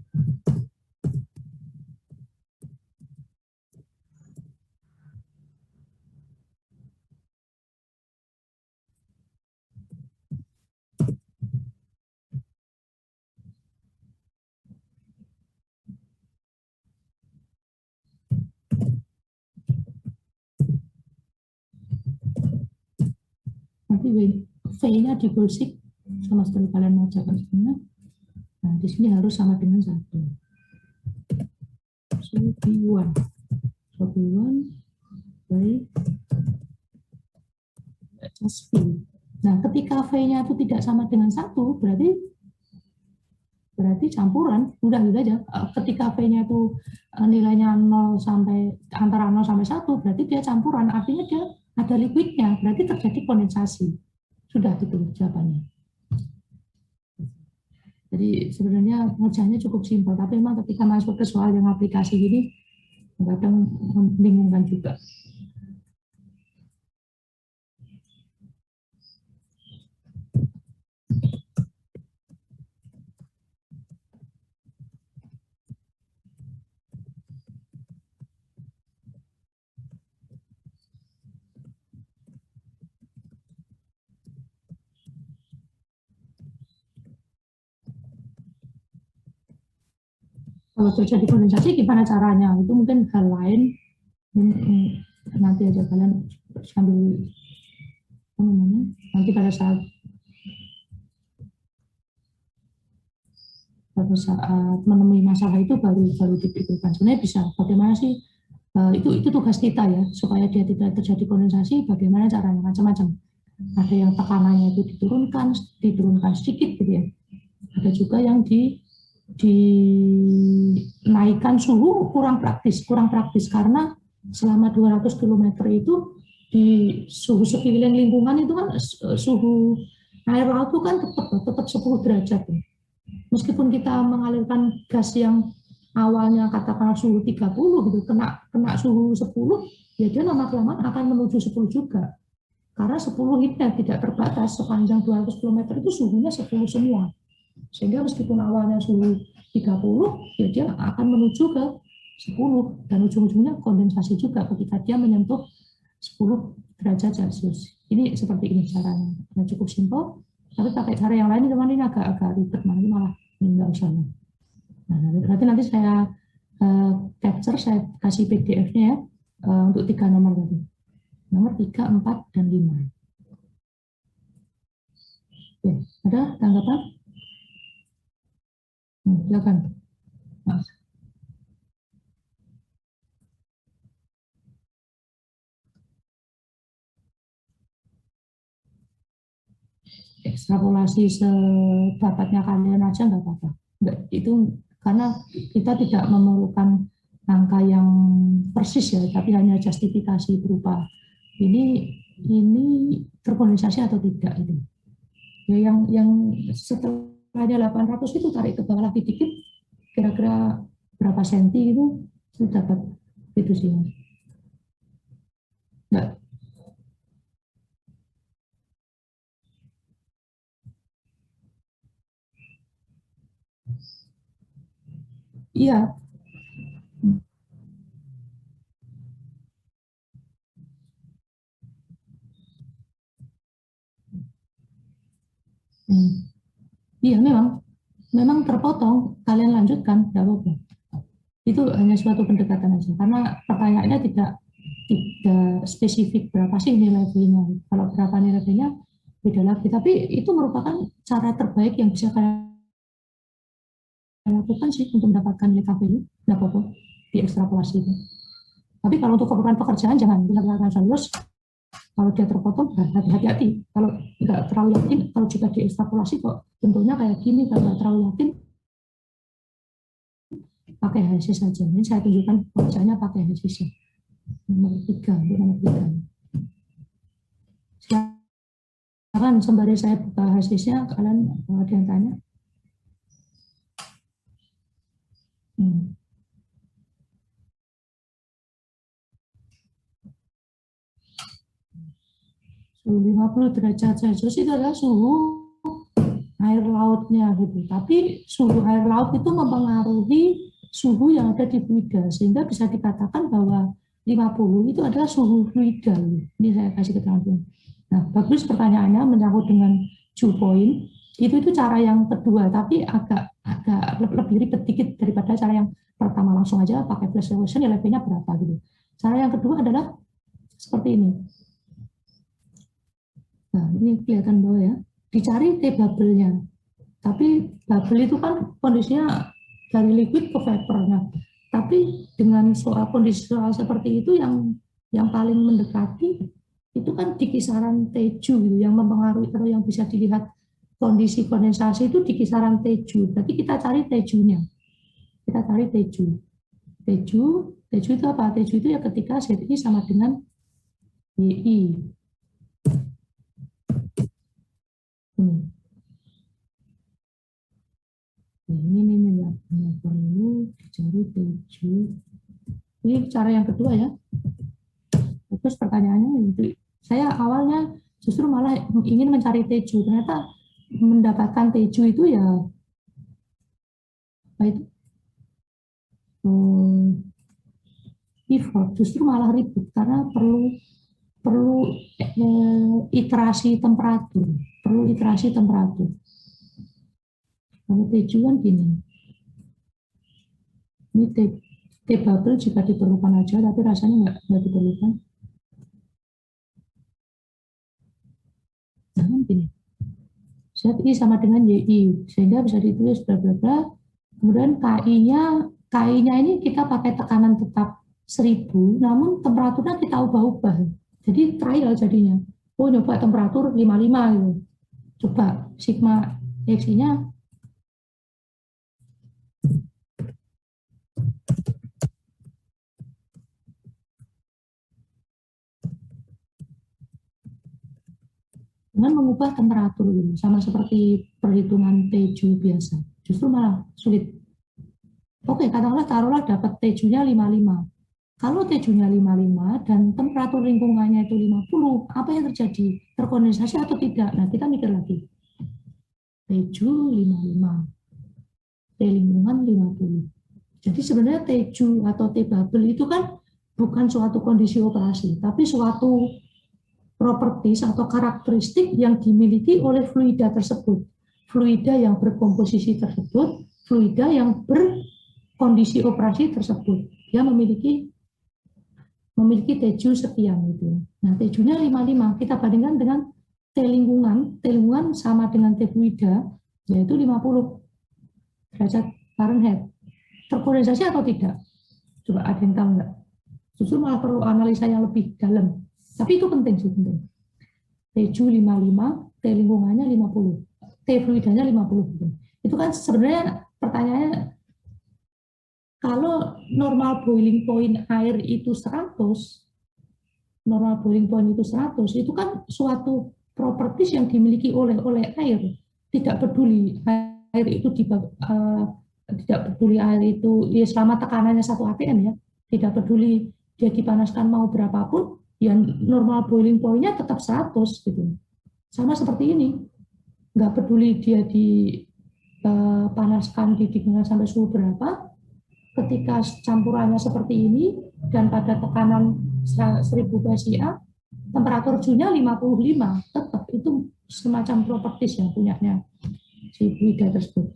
Nanti V-nya di gulsik sama sekali kalian mau jaga setengah. Nah di sini harus sama dengan 1. So B1 by just V. Nah ketika V-nya itu tidak sama dengan 1 berarti campuran, udah gitu aja. Ketika V-nya itu nilainya 0 sampai antara 0 sampai 1 berarti dia campuran, artinya dia ada liquidnya, berarti terjadi kondensasi. Sudah gitu jawabannya. Jadi sebenarnya pengerjaannya cukup simpel, tapi memang ketika masuk ke soal yang aplikasi gini kadang membingungkan juga. Kalau terjadi kondensasi gimana caranya? Itu mungkin hal lain, nanti aja kalian sambil apa namanya, nanti pada saat menemui masalah itu baru dipikirkan. Sebenarnya bisa bagaimana sih, itu tugas kita ya, supaya dia tidak terjadi kondensasi, bagaimana caranya, macam-macam. Ada yang tekanannya itu diturunkan sedikit gitu ya. Ada juga yang dinaikkan suhu, kurang praktis karena selama 200 km itu di suhu sekeliling lingkungan itu kan suhu air laut itu kan tetap 10 derajat ya. Meskipun kita mengalirkan gas yang awalnya katakanlah suhu 30 gitu, kena suhu 10, ya dia lama-kelamaan akan menuju 10 juga. Karena 10 ini tidak terbatas, sepanjang 200 km itu suhunya 10 semua. Sehingga meskipun awalnya suhu 30, ya dia akan menuju ke 10, dan ujung-ujungnya kondensasi juga ketika dia menyentuh 10 derajat Celcius. Ini seperti ini caranya. Nah, cukup simpel. Tapi pakai cara yang lain teman ini agak ribet, malah nggak usah. Nah, berarti nanti saya capture, saya kasih PDF-nya ya, untuk 3 nomor tadi. Nomor 3, 4, dan 5. Oke, ada tanggapan? Silakan. Mas. Ekstrapolasi sedapatnya kalian aja nggak apa-apa. Itu karena kita tidak memerlukan angka yang persis ya, tapi hanya justifikasi berupa ini terkondensasi atau tidak itu. Ya, yang setelahnya 800 itu tarik ke bawah lagi dikit, kira-kira berapa senti itu sudah dapat itu sih Mas. Enggak. Iya. Iya, memang terpotong, kalian lanjutkan, tidak apa-apa. Itu hanya suatu pendekatan aja, karena pertanyaannya tidak spesifik berapa sih nilai V-nya. Kalau berapa nilai V-nya beda lagi, tapi itu merupakan cara terbaik yang bisa kalian lakukan sih untuk mendapatkan nilai KPI, tidak apa-apa, diekstrapolasi itu. Tapi kalau untuk keperluan pekerjaan jangan dilakukan serius. Kalau dia terpotong, hati-hati. Kalau nggak terlalu yakin, kalau juga diekstrapolasi kok bentuknya kayak gini, kalau nggak terlalu yakin, pakai HC saja. Ini saya tunjukkan pekerjaannya pakai HC. Nomor 3, nomor 3. Silakan sembari saya buka HC-nya, kalian ada yang tanya? Suhu 50 derajat Celcius itu adalah suhu air lautnya gitu. Tapi suhu air laut itu mempengaruhi suhu yang ada di fluida, sehingga bisa dikatakan bahwa 50 itu adalah suhu fluida. Ini saya kasih keterangan. Nah, bagus pertanyaannya menyangkut dengan dew point. Itu cara yang kedua, tapi agak lebih ribet dikit daripada cara yang pertama. Langsung aja pakai flash resolution, nilai V-nya berapa gitu. Cara yang kedua adalah seperti ini. Nah, ini kelihatan bawah ya. Dicari T bubble-nya. Tapi bubble itu kan kondisinya dari liquid ke vapor. Nah, tapi dengan kondisi soal seperti itu yang paling mendekati itu kan di kisaran Tju gitu, yang mempengaruhi atau yang bisa dilihat kondisi kondensasi itu di kisaran Tju. Berarti kita cari Tju-nya. Kita cari Tju. Tju itu apa? Tju itu ya ketika ZI sama dengan YI. Ini ya, perlu dicari Tju. Ini cara yang kedua ya. Terus pertanyaannya, saya awalnya justru malah ingin mencari Tju, ternyata mendapatkan Tju itu ya apa itu? Effort, justru malah ribet karena perlu iterasi temperatur, Kalau Tju kan gini, ini T bubble juga diperlukan aja, tapi rasanya nggak diperlukan. ZI sama dengan YI, sehingga bisa ditulis bla bla bla. Kemudian KI-nya ini kita pakai tekanan tetap 1000, namun temperaturnya kita ubah-ubah. Jadi trial jadinya. Oh, nyoba temperatur 55 gitu. Coba sigma Xi-nya dengan mengubah temperatur gitu, sama seperti perhitungan Teju biasa, justru malah sulit. Oke, katakanlah taruhlah dapat Tejunya 55. Kalau Tejunya 55 dan temperatur lingkungannya itu 50, apa yang terjadi? Terkondensasi atau tidak? Nah, kita mikir lagi. Teju 55, T lingkungan 50. Jadi sebenarnya Teju atau T-bubble itu kan bukan suatu kondisi operasi, tapi suatu properties atau karakteristik yang dimiliki oleh fluida tersebut. Fluida yang berkomposisi tersebut, fluida yang berkondisi operasi tersebut. Dia memiliki Teju sekian gitu. Nah, Tejunya 55, kita bandingkan dengan T lingkungan sama dengan T fluida, yaitu 50 derajat Fahrenheit. Terkondensasi atau tidak? Coba ada yang tahu nggak? Justru malah perlu analisa yang lebih dalam. Tapi itu penting sih, penting. Teju 55, T lingkungannya 50, T fluidanya 50. Itu kan sebenarnya pertanyaannya, kalau normal boiling point air itu 100, normal boiling point itu 100, itu kan suatu properties yang dimiliki oleh air. Tidak peduli air itu tidak peduli air itu ya selama tekanannya 1 atm ya, tidak peduli dia dipanaskan mau berapapun, yang normal boiling point-nya tetap 100 gitu. Sama seperti ini, nggak peduli dia dipanaskan, didinginkan sampai suhu berapa, ketika campurannya seperti ini dan pada tekanan 1000 PSI, temperatur Ju-nya 55, tetap itu semacam properties yang punyanya si fluida tersebut.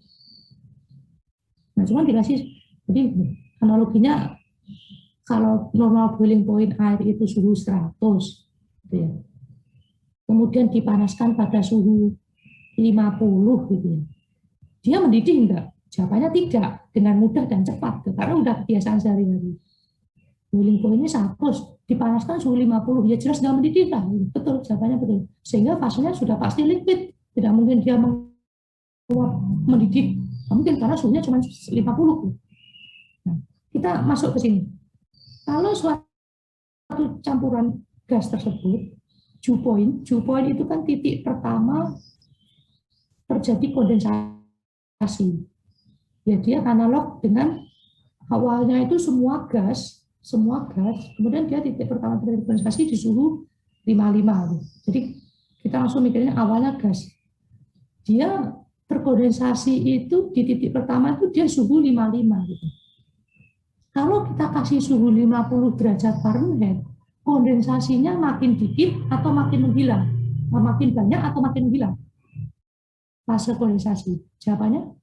Nah, cuma dikasih, jadi analoginya kalau normal boiling point air itu suhu 100, gitu ya. Kemudian dipanaskan pada suhu 50, gitu ya. Dia mendidih enggak? Jawabannya tidak, dengan mudah dan cepat, karena udah kebiasaan sehari-hari. Boiling point-nya 100, dipanaskan suhu 50, ya jelas enggak mendidih lah. Betul, jawabannya betul. Sehingga fasenya sudah pasti liquid, tidak mungkin dia mendidih. Mungkin karena suhunya cuma 50. Nah, kita masuk ke sini. Kalau suatu campuran gas tersebut, dew point itu kan titik pertama terjadi kondensasi. Ya, dia analog dengan awalnya itu semua gas, kemudian dia titik pertama terjadi kondensasi di suhu 55. Jadi kita langsung mikirnya awalnya gas. Dia terkondensasi itu di titik pertama itu dia suhu 55 gitu. Kalau kita kasih suhu 50 derajat Fahrenheit, kondensasinya makin dikit atau makin menghilang? Makin banyak atau makin menghilang? Fase kondensasi. Jawabannya?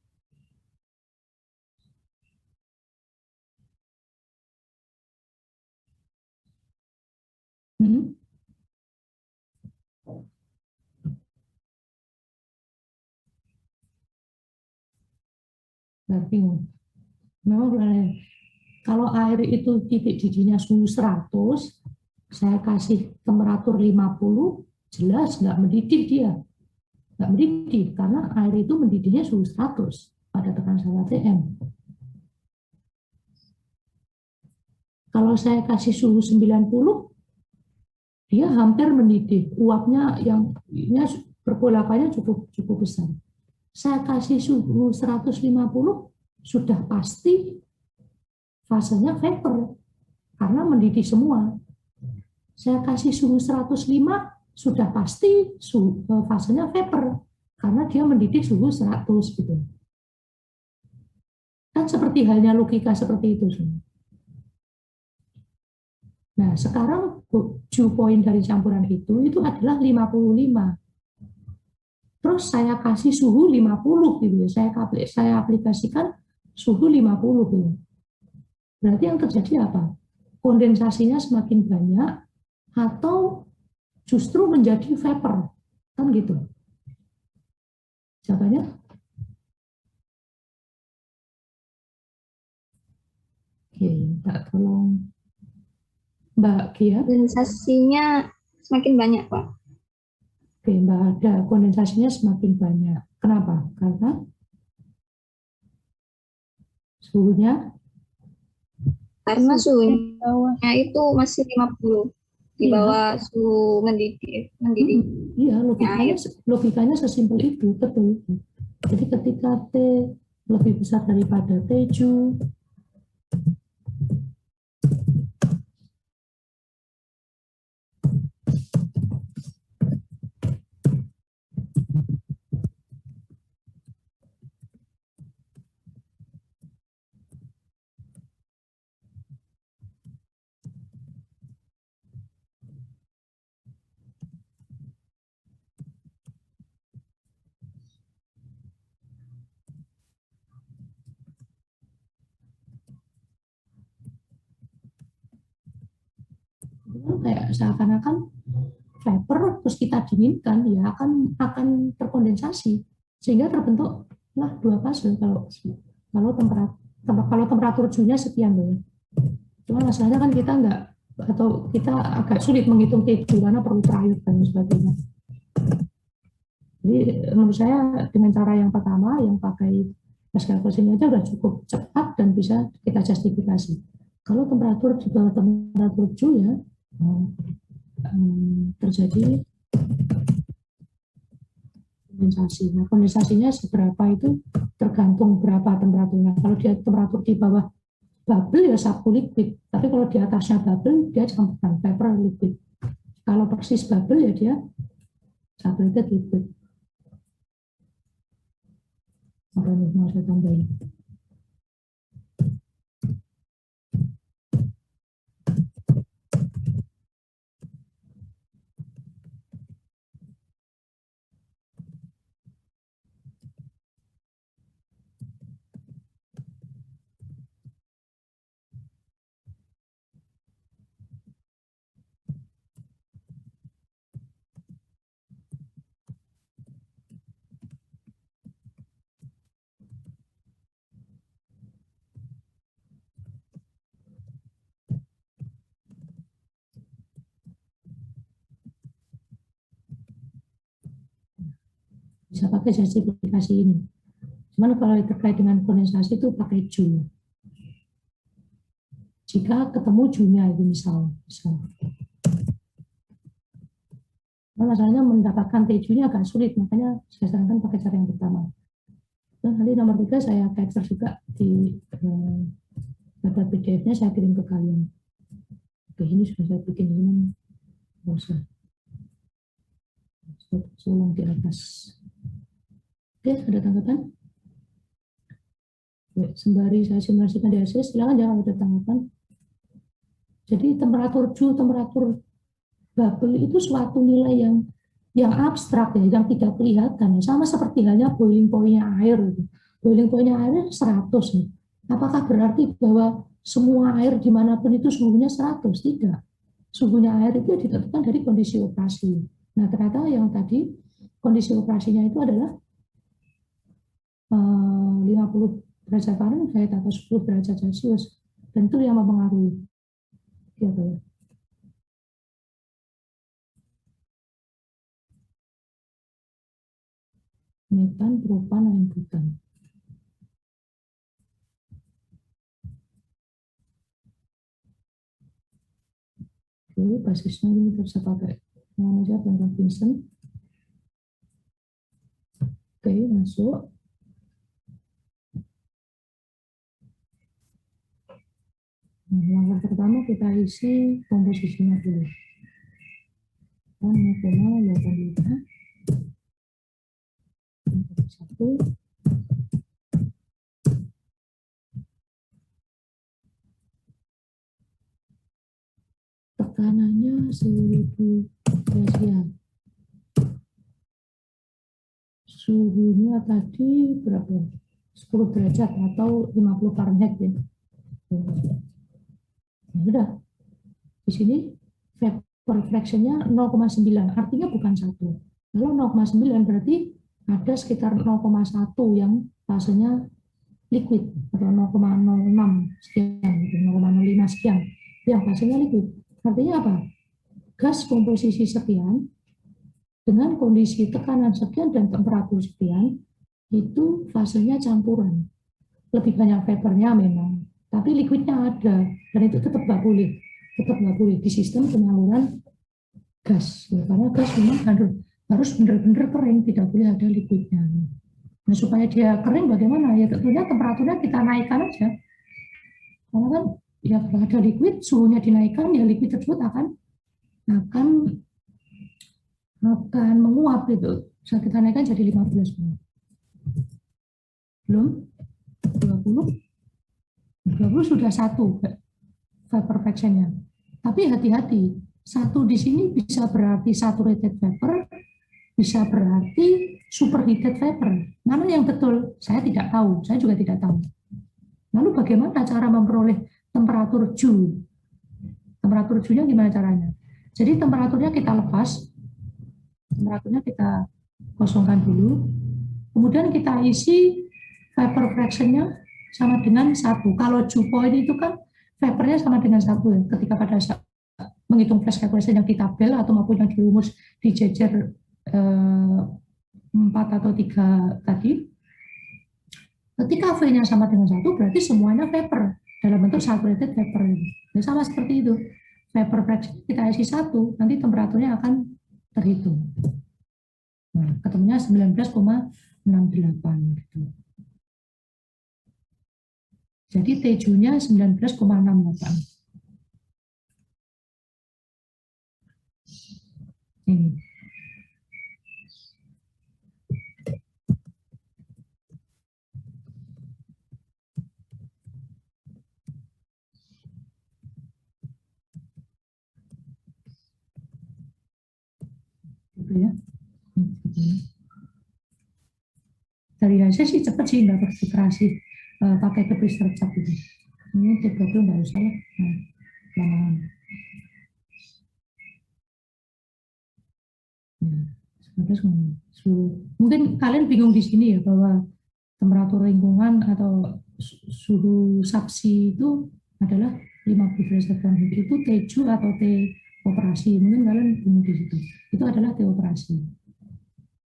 Bingung. Memang kalau air itu titik didihnya suhu 100, saya kasih temperatur 50, jelas nggak mendidih dia. Nggak mendidih, karena air itu mendidihnya suhu 100 pada tekanan 1 atm. Kalau saya kasih suhu 90, dia hampir mendidih. Uapnya yang pergolakannya cukup besar. Saya kasih suhu 150, sudah pasti fasenya vapor, karena mendidih semua. Saya kasih suhu 105, sudah pasti fasenya vapor, karena dia mendidih suhu 100 gitu. Kan seperti halnya logika seperti itu. Nah, sekarang dew point dari campuran itu adalah 55. Terus saya kasih suhu 50 gitu ya. Saya aplikasikan suhu 50 gitu. Berarti yang terjadi apa? Kondensasinya semakin banyak atau justru menjadi vapor, kan gitu. Siapanya? Oke, Mbak tolong. Mbak Kia. Kondensasinya semakin banyak, Pak. Oke, Mbak ada kondensasinya semakin banyak. Kenapa? Karena suhunya? Karena suhunya itu masih 50 di Iya. bawah suhu mendidih. Iya, logikanya sesimpel itu, betul. Jadi ketika T lebih besar daripada T7, kayak seakan-akan vapor terus kita dinginkan, ya akan terkondensasi sehingga terbentuklah dua fase kalau temperatur J-nya sekian loh. Cuma masalahnya kan kita agak sulit menghitung T7 karena perlu triode dan sebagainya. Jadi menurut saya dengan cara yang pertama yang pakai Pascal Closing aja udah cukup cepat dan bisa kita justifikasi. Kalau temperatur di bawah temperatur J ya terjadi kondensasi. Nah, kondensasinya seberapa itu tergantung berapa temperaturnya. Kalau dia temperatur di bawah bubble ya sapu liquid, tapi kalau di atasnya bubble dia campuran vapor liquid. Kalau persis bubble ya dia saturated liquid. Apa nih mau saya tambahin? Bisa pakai justifikasi ini. Cuman kalau terkait dengan kondensasi itu pakai Joule. Jika ketemu Joule-nya itu misal. Nah, masalahnya mendapatkan T-nya agak sulit, makanya saya sarankan pakai cara yang pertama. Dan nanti nomor 3 saya capture juga di data PDF-nya saya kirim ke kalian. Oke, ini sudah saya bikin ini. Nggak usah. Ulang di atas. Oke, ada tanggapan? Oke, sembari saya simulasikan di hasil, silakan jangan ada tanggapan. Jadi temperatur J, temperatur bubble itu suatu nilai yang abstrak ya, yang tidak kelihatan. Sama seperti halnya boiling point-nya air. Boiling point-nya air 100 nih. Apakah berarti bahwa semua air dimanapun itu suhunya 100? Tidak. Suhunya air itu ditentukan dari kondisi operasi. Nah, ternyata yang tadi kondisi operasinya itu adalah 50 derajat Fahrenheit atau 10 derajat Celcius. Dan itu yang mempengaruhi. Gitu. Metan, propan, dan butan. Oke, basisnya ini kita bisa pakai mana aja, Bang Vincent. Oke, masuk. Nah, langkah pertama kita isi komposisinya dulu. 0,85 1. Tekanannya 1000 Celsius. Suhunya tadi berapa? 10 derajat atau 50 Fahrenheit ya. Ya udah. Di sini vapor fraction-nya 0,9, artinya bukan 1. Kalau 0,9 berarti ada sekitar 0,1 yang fasenya liquid atau 0,06 sekian, 0,05 sekian yang fasenya liquid. Artinya apa? Gas komposisi sekian dengan kondisi tekanan sekian dan temperatur sekian itu fasenya campuran. Lebih banyak vapornya memang, tapi liquidnya ada dan itu tetap nggak boleh di sistem penyaluran gas, ya, karena gas memang harus benar-benar kering, tidak boleh ada liquidnya. Nah, supaya dia kering bagaimana? Ya tentunya temperaturnya kita naikkan aja. Karena kan ya kalau ada liquid, suhunya dinaikkan, ya liquid tersebut akan menguap itu. Bisa kita naikkan jadi 15. Belum? 20 sudah 1 vapor fraction-nya. Tapi hati-hati, 1 di sini bisa berarti saturated vapor, bisa berarti superheated vapor. Mana yang betul? Saya tidak tahu, saya juga tidak tahu. Lalu bagaimana cara memperoleh temperatur Joule? Temperatur Joule-nya gimana caranya? Jadi temperaturnya kita lepas, temperaturnya kita kosongkan dulu, kemudian kita isi vapor fraction-nya sama dengan 1. Kalau Joule point itu kan vapornya sama dengan 1 ya. Ketika pada saat menghitung flash calculation yang di tabel atau maupun yang dirumus di jejer 4 atau 3 tadi, ketika V-nya sama dengan 1 berarti semuanya vapor dalam bentuk saturated vapor. Ya, sama seperti itu. Vapor fraction kita isi 1, nanti temperaturnya akan terhitung. Nah, ketemunya 19,68 gitu. Jadi T-Joule-nya 19,68. Ini. Gitu ya. Dari hasil sih cepat sih, nggak perlu iterasi pakai kepris tercap itu. Ini tipe itu nggak usah lah. Nah, lama-lama. Mungkin kalian bingung di sini ya bahwa temperatur lingkungan atau suhu saksi itu adalah 50 derajat Fahrenheit. Itu T-Ju atau T operasi. Mungkin kalian bingung di situ. Itu adalah T operasi.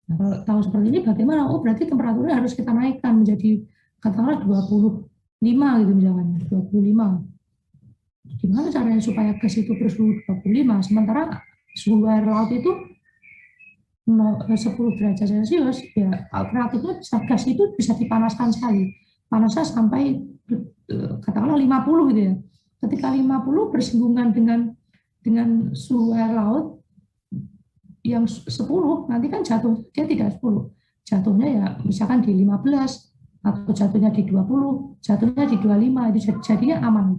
Nah, kalau tahu seperti ini bagaimana? Oh, berarti temperaturnya harus kita naikkan menjadi katakanlah 25 gitu misalnya, 25. Gimana caranya supaya gas itu bersuhu 25 sementara suhu air laut itu 10 derajat Celcius, ya alternatifnya gas itu bisa dipanaskan sekali. Panasnya sampai katakanlah 50 gitu ya. Ketika 50 bersinggungan dengan suhu air laut yang 10, nanti kan jatuh, dia tidak 10. Jatuhnya ya misalkan di 15 atau jatuhnya di 20, jatuhnya di 25, itu jadinya aman.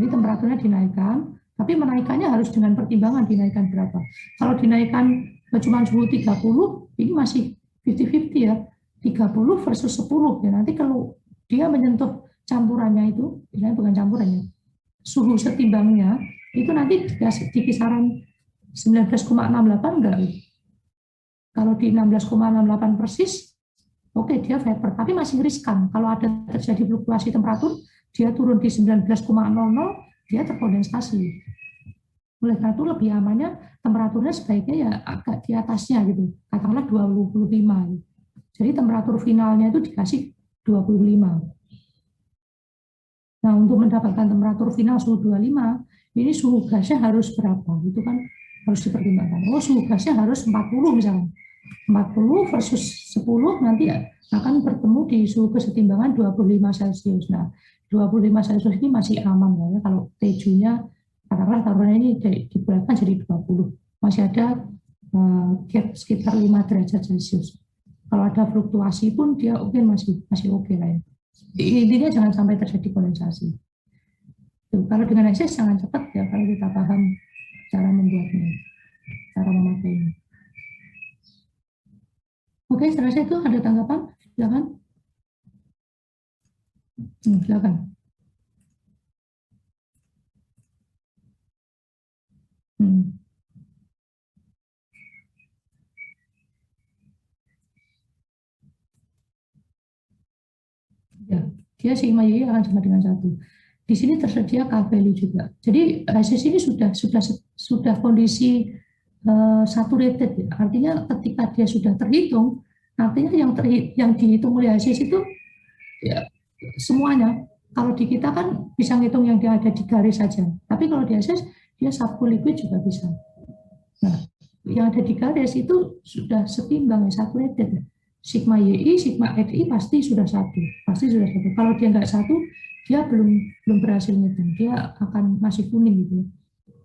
Jadi temperaturnya dinaikkan, tapi menaikannya harus dengan pertimbangan dinaikkan berapa. Kalau dinaikkan cuma suhu 30, ini masih 50-50 ya. 30 versus 10 ya. Nanti kalau dia menyentuh campurannya itu, bukan campurannya, suhu setimbangnya itu nanti di kisaran 19,68 enggak. Kalau di 16,68 persis, oke, dia vapor, tapi masih riskan. Kalau ada terjadi fluktuasi temperatur, dia turun di 19,00, dia terkondensasi. Oleh karena itu lebih amannya temperaturnya sebaiknya ya agak di atasnya gitu, katakanlah 25. Jadi temperatur finalnya itu dikasih 25. Nah, untuk mendapatkan temperatur final suhu 25, ini suhu gasnya harus berapa? Itu kan harus dipertimbangkan. Oh, suhu gasnya harus 40 misalnya. 40 versus 10 nanti akan bertemu di suhu kesetimbangan 25 Celcius. Nah, 25 Celcius ini masih aman ya, kalau T-nya katakanlah taruhannya ini dibulatkan jadi 20. Masih ada gap sekitar 5 derajat Celcius. Kalau ada fluktuasi pun dia mungkin masih oke lah ya. Intinya jangan sampai terjadi kondensasi. Tuh, kalau dengan ekses jangan cepat ya kalau kita paham cara membuatnya, cara memakainya. Oke, setelah itu ada tanggapan? Silakan. Silakan. Ya, dia sigma Y akan sama dengan 1. Di sini tersedia K value juga. Jadi HSS ini sudah kondisi saturated ya. Artinya ketika dia sudah terhitung, artinya yang dihitung oleh HSS itu ya semuanya. Kalau di kita kan bisa ngitung yang dia ada di garis saja. Tapi kalau di HSS dia subliquid juga bisa. Nah, yang ada di garis itu sudah setimbang ya, saturated. Sigma YI, sigma XI pasti sudah satu. Kalau dia nggak satu, dia belum berhasil ngitung. Dia akan masih kuning gitu.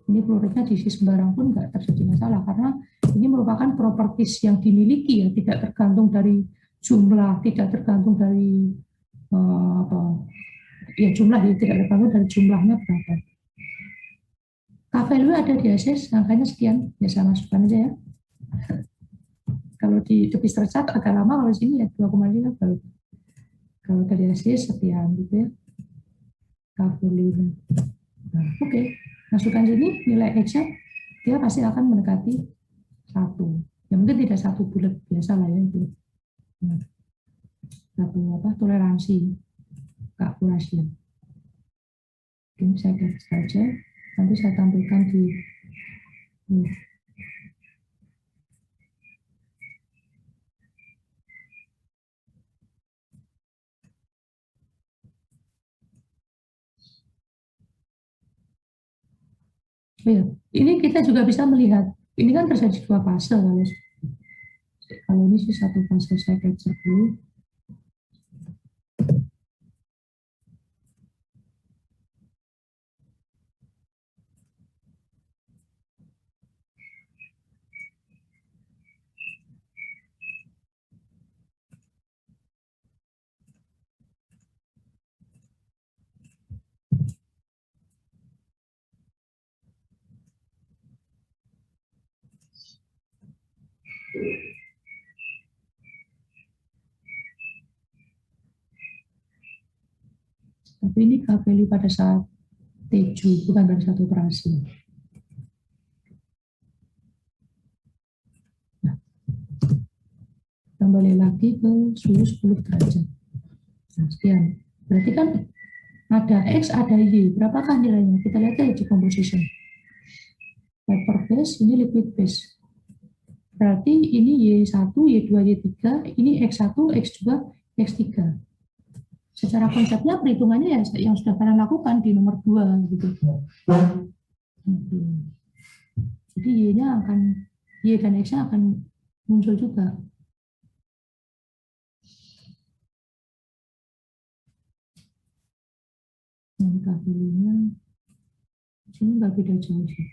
Ini fluoridnya diisi sembarang pun nggak terjadi masalah karena ini merupakan properties yang dimiliki ya, tidak tergantung dari jumlah, tidak tergantung dari jumlah ya, tidak tergantung dari jumlahnya berapa. K value ada di HSS, angkanya sekian, ya saya masukkan aja ya. Kalau di Depister chart agak lama, kalau di sini ya 2,5 kalau dari HSS sekian gitu ya. K value-nya. Nah, oke. Masukkan sini nilai X-nya, dia pasti akan mendekati 1. Ya mungkin tidak 1 bulat biasa lah ya itu. Nah, toleransi keakurasian. Ini saya garis saja, nanti saya tampilkan di ya, ini kita juga bisa melihat, ini kan terjadi 2 fase kalau ini sih 1 fase, saya capture dulu. Tapi ini K value pada saat T7, bukan pada saat operasi. Nah, kembali lagi ke suhu 10 derajat. Nah, sekian. Berarti kan ada X, ada Y. Berapakah nilainya? Kita lihat aja di composition. Vapor base, ini liquid base. Berarti ini Y1, Y2, Y3, ini X1, X2, X3. Secara konsepnya perhitungannya ya yang sudah kalian lakukan di nomor 2 gitu. Jadi Y-nya akan, Y dan X-nya akan muncul juga. Yang K-value-nya sini nggak beda jauh sih.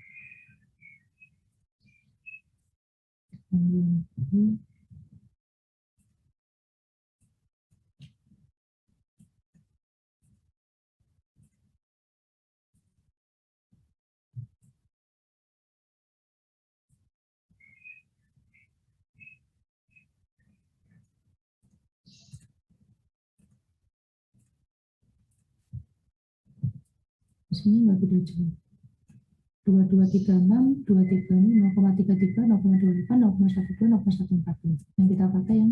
Sini nggak beda jauh. 2236, 236, 0,33, 0,28, 0,12, 0,140. Yang kita pakai yang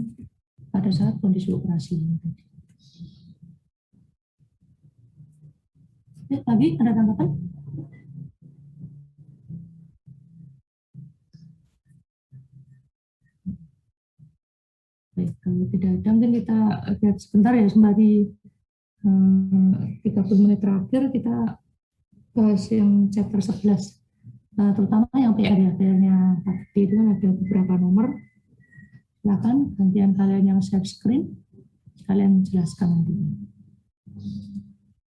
pada saat kondisi operasi ini tadi. Lagi ada tanggapan? Baik, kalau tidak ada, mungkin kita lihat sebentar ya, sembari 30 menit terakhir kita bahas yang chapter 11. Terutama yang PR ya, PR-nya 4D itu kan ada beberapa nomor. Silakan gantian kalian yang share screen, kalian jelaskan nantinya.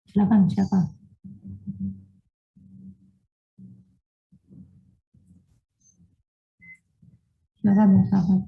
Silakan, siapa? Silakan, Mas Ahmad.